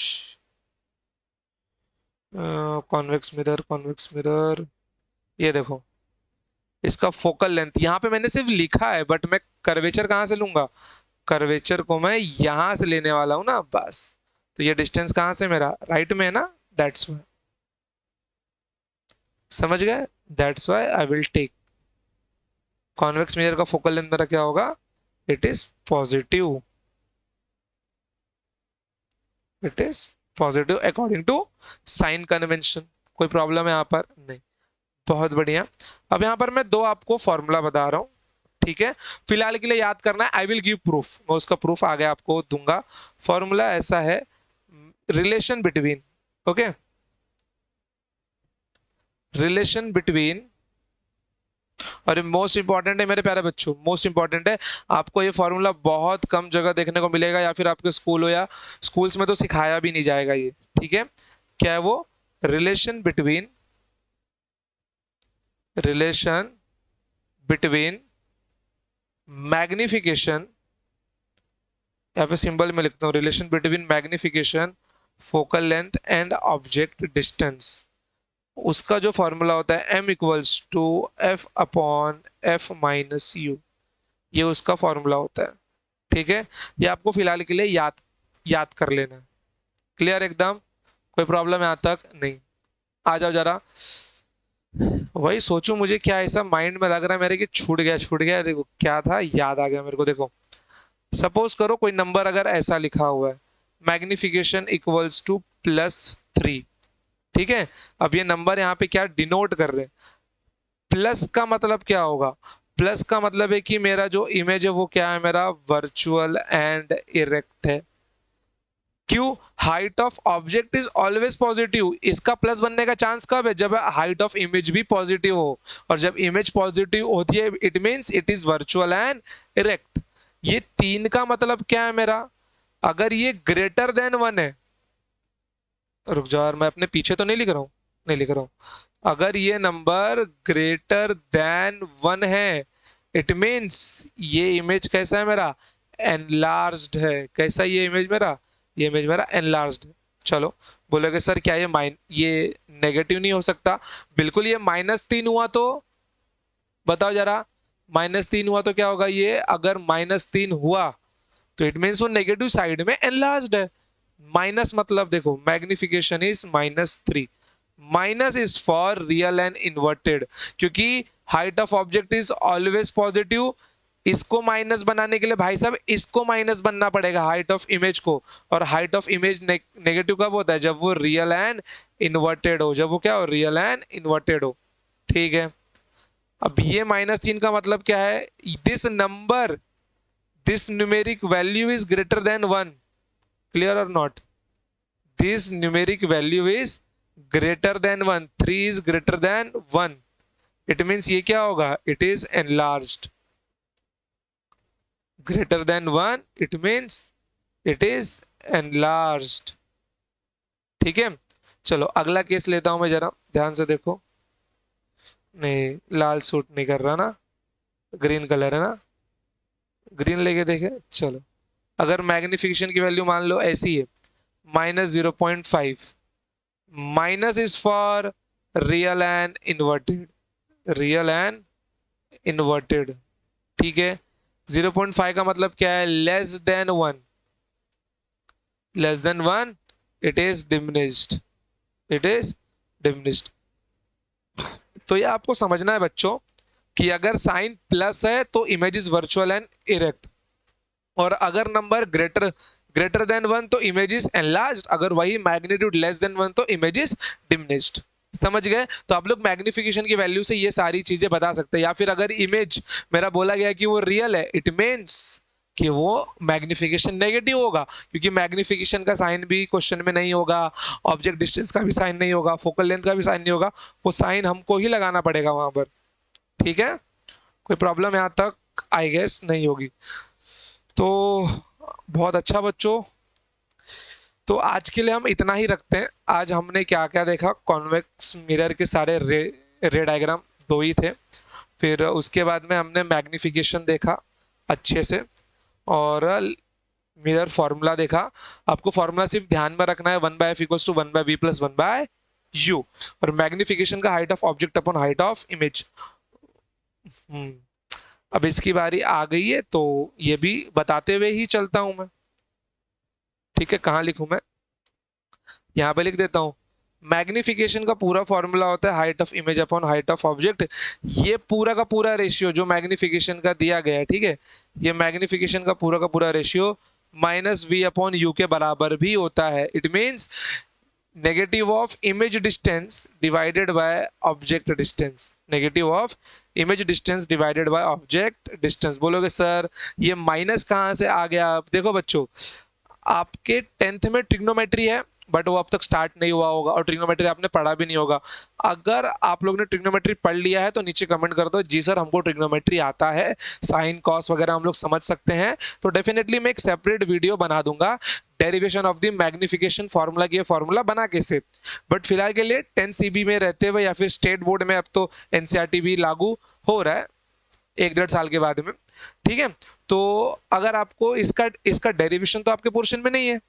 कॉन्वेक्स मिरर, कॉन्वेक्स मिरर, ये देखो। इसका फोकल लेंथ यहाँ पे मैंने सिर्फ लिखा है, बट मैं कर्वेचर कहाँ से लूंगा, कर्वेचर को मैं यहां से लेने वाला हूं ना, बस। तो ये डिस्टेंस कहाँ से मेरा राइट में है ना, दैट्स वाई, समझ गए। That's why I will take convex mirror का फोकल लेंथ मेरा क्या होगा, it is positive, it is positive according to sign convention. कोई प्रॉब्लम है यहाँ पर नहीं, बहुत बढ़िया। अब यहाँ पर मैं दो आपको फॉर्मूला बता रहा हूँ, ठीक है। फिलहाल के लिए याद करना है, आई विल गिव प्रूफ, मैं उसका प्रूफ आगे आपको दूंगा। फॉर्मूला ऐसा है, relation between, okay, relation between, और मोस्ट इंपॉर्टेंट है मेरे प्यारे बच्चों, मोस्ट इंपॉर्टेंट है। आपको ये फॉर्मूला बहुत कम जगह देखने को मिलेगा, या फिर आपके स्कूल हो या स्कूल्स में तो सिखाया भी नहीं जाएगा ये, ठीक है। क्या है वो, relation between, relation between magnification, या फिर सिंबल में लिखता हूं, relation between magnification, focal length and object distance. उसका जो फॉर्मूला होता है m equals to F upon F minus U, ये उसका फॉर्मूला होता है, ठीक है। ये आपको फिलहाल के लिए याद याद कर लेना है। क्लियर एकदम, कोई प्रॉब्लम यहाँ तक नहीं। आ जाओ जरा, वही सोचू मुझे क्या ऐसा माइंड में लग रहा है मेरे कि छूट गया छूट गया, देखो क्या था, याद आ गया मेरे को। देखो सपोज करो कोई नंबर अगर ऐसा लिखा हुआ है, मैग्निफिकेशन इक्वल्स टू +3, ठीक है। अब ये नंबर यहाँ पे क्या डिनोट कर रहे हैं, प्लस का मतलब क्या होगा, प्लस का मतलब है कि मेरा जो इमेज है वो क्या है, मेरा वर्चुअल एंड इरेक्ट है। क्यों, height of object is always positive. इसका प्लस बनने का चांस कब है, जब हाइट ऑफ इमेज भी पॉजिटिव हो, और जब इमेज पॉजिटिव होती है it means it is virtual and erect. ये 3 का मतलब क्या है मेरा, अगर ये ग्रेटर देन 1 है, रुक जाओ यार मैं अपने पीछे तो नहीं लिख रहा हूँ, नहीं लिख रहा हूँ। अगर ये नंबर ग्रेटर देन 1 है, इट मीन्स ये इमेज कैसा है मेरा, एनलार्ज्ड है। कैसा ये इमेज मेरा, ये इमेज मेरा एनलार्ज्ड है। चलो बोलोगे सर क्या ये नेगेटिव नहीं हो सकता, बिल्कुल। ये -3 हुआ तो बताओ जरा, -3 हुआ तो क्या होगा, ये अगर -3 हुआ तो इट मीन्स वो नेगेटिव साइड में एनलार्ज्ड है। माइनस मतलब देखो, magnification is -3, minus is for real and inverted, क्योंकि height of object is always positive. इसको माइनस बनाने के लिए भाई साहब इसको माइनस बनना पड़ेगा, हाइट ऑफ इमेज को। और हाइट ऑफ इमेज नेगेटिव कब होता है, जब वो रियल एंड इन्वर्टेड हो, जब वो क्या हो, रियल एंड इन्वर्टेड हो, ठीक है। अब ये -3 का मतलब क्या है, this number, this numeric value is greater then 1, clear or not, this numeric value is greater than 1, 3 is greater than 1, it means ये क्या होगा, it is enlarged, greater than 1 it means it is enlarged, ठीक है। चलो अगला केस लेता हूं मैं, जरा ध्यान से देखो। नहीं लाल सूट नहीं कर रहा ना, ग्रीन कलर है ना, ग्रीन लेके देखे, चलो। अगर मैग्निफिकेशन की वैल्यू मान लो ऐसी है, -0.5, minus is for real and inverted, real and inverted, ठीक है। 0.5 का मतलब क्या है, less than one, less than one, it is diminished, it is diminished. तो ये आपको समझना है बच्चों कि अगर साइन प्लस है तो image is virtual and erect, और अगर number greater greater than one तो इमेज इज एनलार्ज्ड, अगर वही मैग्नीट्यूड लेस देन वन तो इमेज इज डिमिनिश्ड। समझ गए? तो आप लोग मैग्निफिकेशन की वैल्यू से ये सारी चीजें बता सकते हैं। या फिर अगर इमेज मेरा बोला गया कि वो रियल है, इट मीन्स कि वो मैग्निफिकेशन नेगेटिव होगा, क्योंकि मैग्निफिकेशन का साइन भी क्वेश्चन में नहीं होगा, ऑब्जेक्ट डिस्टेंस का भी साइन नहीं होगा, फोकल लेंथ का भी साइन नहीं होगा, वो साइन हमको ही लगाना पड़ेगा वहां पर। ठीक है, कोई प्रॉब्लम यहाँ तक आई गेस नहीं होगी। तो बहुत अच्छा बच्चों, तो आज के लिए हम इतना ही रखते हैं। आज हमने क्या क्या देखा, कॉन्वेक्स मिरर के सारे रे डायग्राम दो ही थे, फिर उसके बाद में हमने मैग्निफिकेशन देखा अच्छे से, और मिरर फॉर्मूला देखा। आपको फॉर्मूला सिर्फ ध्यान में रखना है, 1/f=1/v+1/u, और मैग्निफिकेशन का height of object upon height of image. अब इसकी बारी आ गई है तो ये भी बताते हुए ही चलता हूं मैं। ठीक है, कहाँ लिखूं मैं, यहाँ पे लिख देता हूँ। मैग्निफिकेशन का पूरा फॉर्मूला होता है height of image upon height of object. ये पूरा का पूरा रेशियो जो मैग्निफिकेशन का दिया गया है, ठीक है, ये मैग्निफिकेशन का पूरा रेशियो -v/u के बराबर भी होता है। It means negative of image distance divided by object distance, negative of image distance divided by object distance. बोलोगे सर ये माइनस कहाँ से आ गया? देखो बच्चों, आपके 10th में ट्रिग्नोमेट्री है, बट वो अब तक स्टार्ट नहीं हुआ होगा, और ट्रिग्नोमेट्री आपने पढ़ा भी नहीं होगा। अगर आप लोग ने ट्रिग्नोमेट्री पढ़ लिया है तो नीचे कमेंट कर दो, जी सर हमको ट्रिग्नोमेट्री आता है, साइन कॉस वगैरह हम लोग समझ सकते हैं। तो डेफिनेटली मैं एक सेपरेट वीडियो बना दूंगा, derivation of the magnification formula की, फार्मूला बना कैसे। बट फिलहाल के लिए 10 CB में रहते हुए या फिर स्टेट बोर्ड में, अब तो NCERT भी लागू हो रहा है 1-1.5 साल के बाद में, ठीक है। तो अगर आपको इसका इसका डेरिवेशन तो आपके पोर्शन में नहीं है,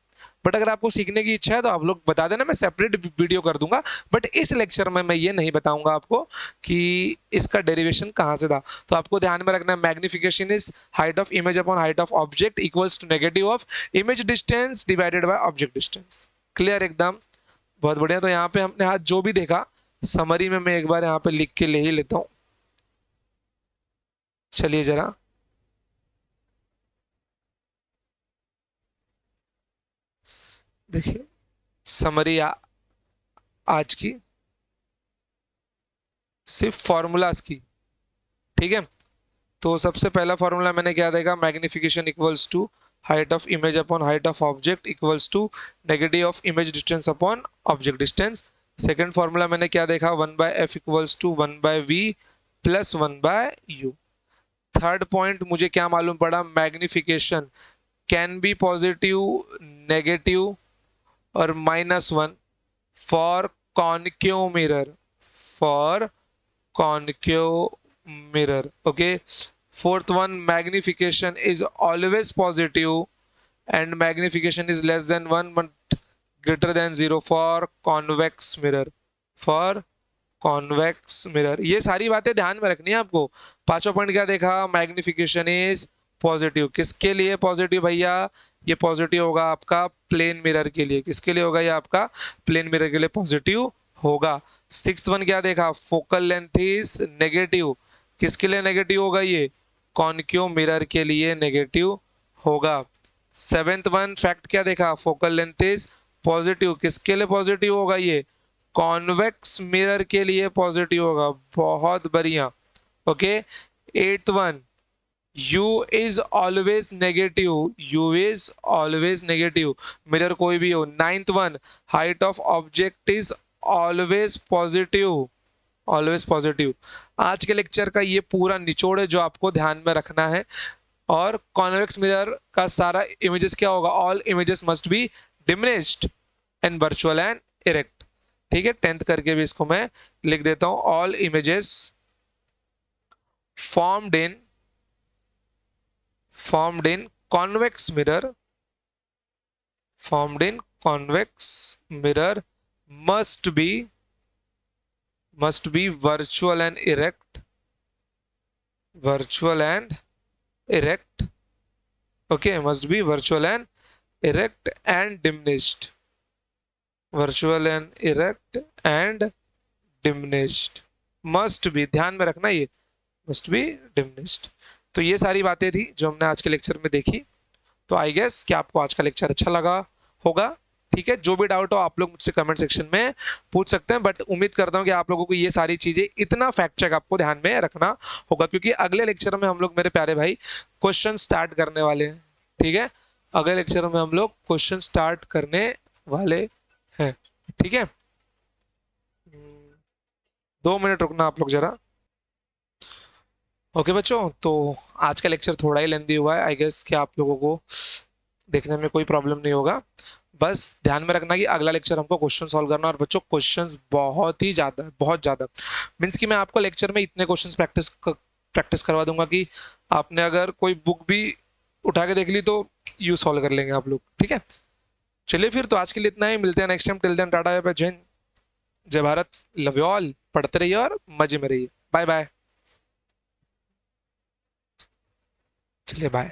बट अगर आपको सीखने की इच्छा है तो आप लोग बता देना, मैं सेपरेट वीडियो कर दूंगा। बट इस लेक्चर में मैं ये नहीं बताऊंगा आपको कि इसका डेरिवेशन कहाँ से था। तो आपको ध्यान में रखना है, magnification is height of image upon height of object equals to negative of image distance divided by object distance. Clear एकदम? बहुत बढ़िया। तो यहाँ पे हमने आज जो भी देखा समरी में मैं एक बार यहाँ पे लिख के ले ही लेता हूँ। चलिए जरा, देखिए समरी आज की सिर्फ फॉर्मूलाज की, ठीक है। तो सबसे पहला फॉर्मूला मैंने क्या देखा, magnification equals to height of image upon height of object equals to negative of image distance upon object distance. Second formula मैंने क्या देखा, 1/f equals to 1/v+1/u। Third point मुझे क्या मालूम पड़ा, magnification can be positive, negative और -1 for concave mirror, for concave mirror. Okay, fourth one, magnification is always positive and magnification is less than 1 but greater than 0 for convex mirror, for convex mirror। ये सारी बातें ध्यान में रखनी है आपको। पांचवा पॉइंट क्या देखा, मैग्निफिकेशन इज पॉजिटिव, किसके लिए पॉजिटिव भैया, ये पॉजिटिव होगा आपका प्लेन मिरर के लिए। किसके लिए होगा ये आपका प्लेन मिरर के लिए पॉजिटिव होगा। सिक्स्थ वन क्या देखा, फोकल लेंथ इज नेगेटिव, किसके लिए नेगेटिव होगा ये, कॉनकेव मिरर के लिए नेगेटिव होगा। सेवेंथ वन फैक्ट क्या देखा, फोकल लेंथ इज पॉजिटिव, किसके लिए पॉजिटिव होगा ये, कॉन्वेक्स मिरर के लिए पॉजिटिव होगा। बहुत बढ़िया। Okay, eighth one, U is always negative, U is always negative, mirror कोई भी हो। Ninth one, height of object is always positive, always positive. आज के लेक्चर का ये पूरा निचोड़ है जो आपको ध्यान में रखना है। और कॉन्वेक्स मिरर का सारा इमेजेस क्या होगा, all images must be diminished and virtual and erect. ठीक है, 10th करके भी इसको मैं लिख देता हूं, all images formed in formed in convex mirror, formed in convex mirror must be virtual and erect, virtual and erect. Okay, must be virtual and erect and diminished, virtual and erect and diminished, must be, ध्यान में रखना ये, must be diminished। तो ये सारी बातें थी जो हमने आज के लेक्चर में देखी। तो आई गेस कि आपको आज का लेक्चर अच्छा लगा होगा। ठीक है, जो भी डाउट हो आप लोग मुझसे कमेंट सेक्शन में पूछ सकते हैं, बट उम्मीद करता हूं कि आप लोगों को ये सारी चीजें, इतना फैक्ट चेक आपको ध्यान में रखना होगा, क्योंकि अगले लेक्चर में हम लोग, मेरे प्यारे भाई, क्वेश्चन स्टार्ट करने वाले हैं। ठीक है, अगले लेक्चर में हम लोग क्वेश्चन स्टार्ट करने वाले हैं। ठीक है, 2 मिनट रुकना आप लोग जरा। ओके बच्चों, तो आज का लेक्चर थोड़ा ही लेंदी हुआ है, आई गेस कि आप लोगों को देखने में कोई प्रॉब्लम नहीं होगा। बस ध्यान में रखना कि अगला लेक्चर हमको क्वेश्चन सॉल्व करना, और बच्चों क्वेश्चंस बहुत ही ज्यादा, बहुत ज्यादा, मीन्स कि मैं आपको लेक्चर में इतने क्वेश्चंस प्रैक्टिस करवा दूंगा कि आपने अगर कोई बुक भी उठा के देख ली तो यू सॉल्व कर लेंगे आप लोग। ठीक है, चलिए फिर तो आज के लिए इतना ही, मिलते हैं next time. Till then tata, जय हिंद, जय भारत, लव यू ऑल, पढ़ते रहिए और मजे में रहिए। बाय बाय, चलिए बाय।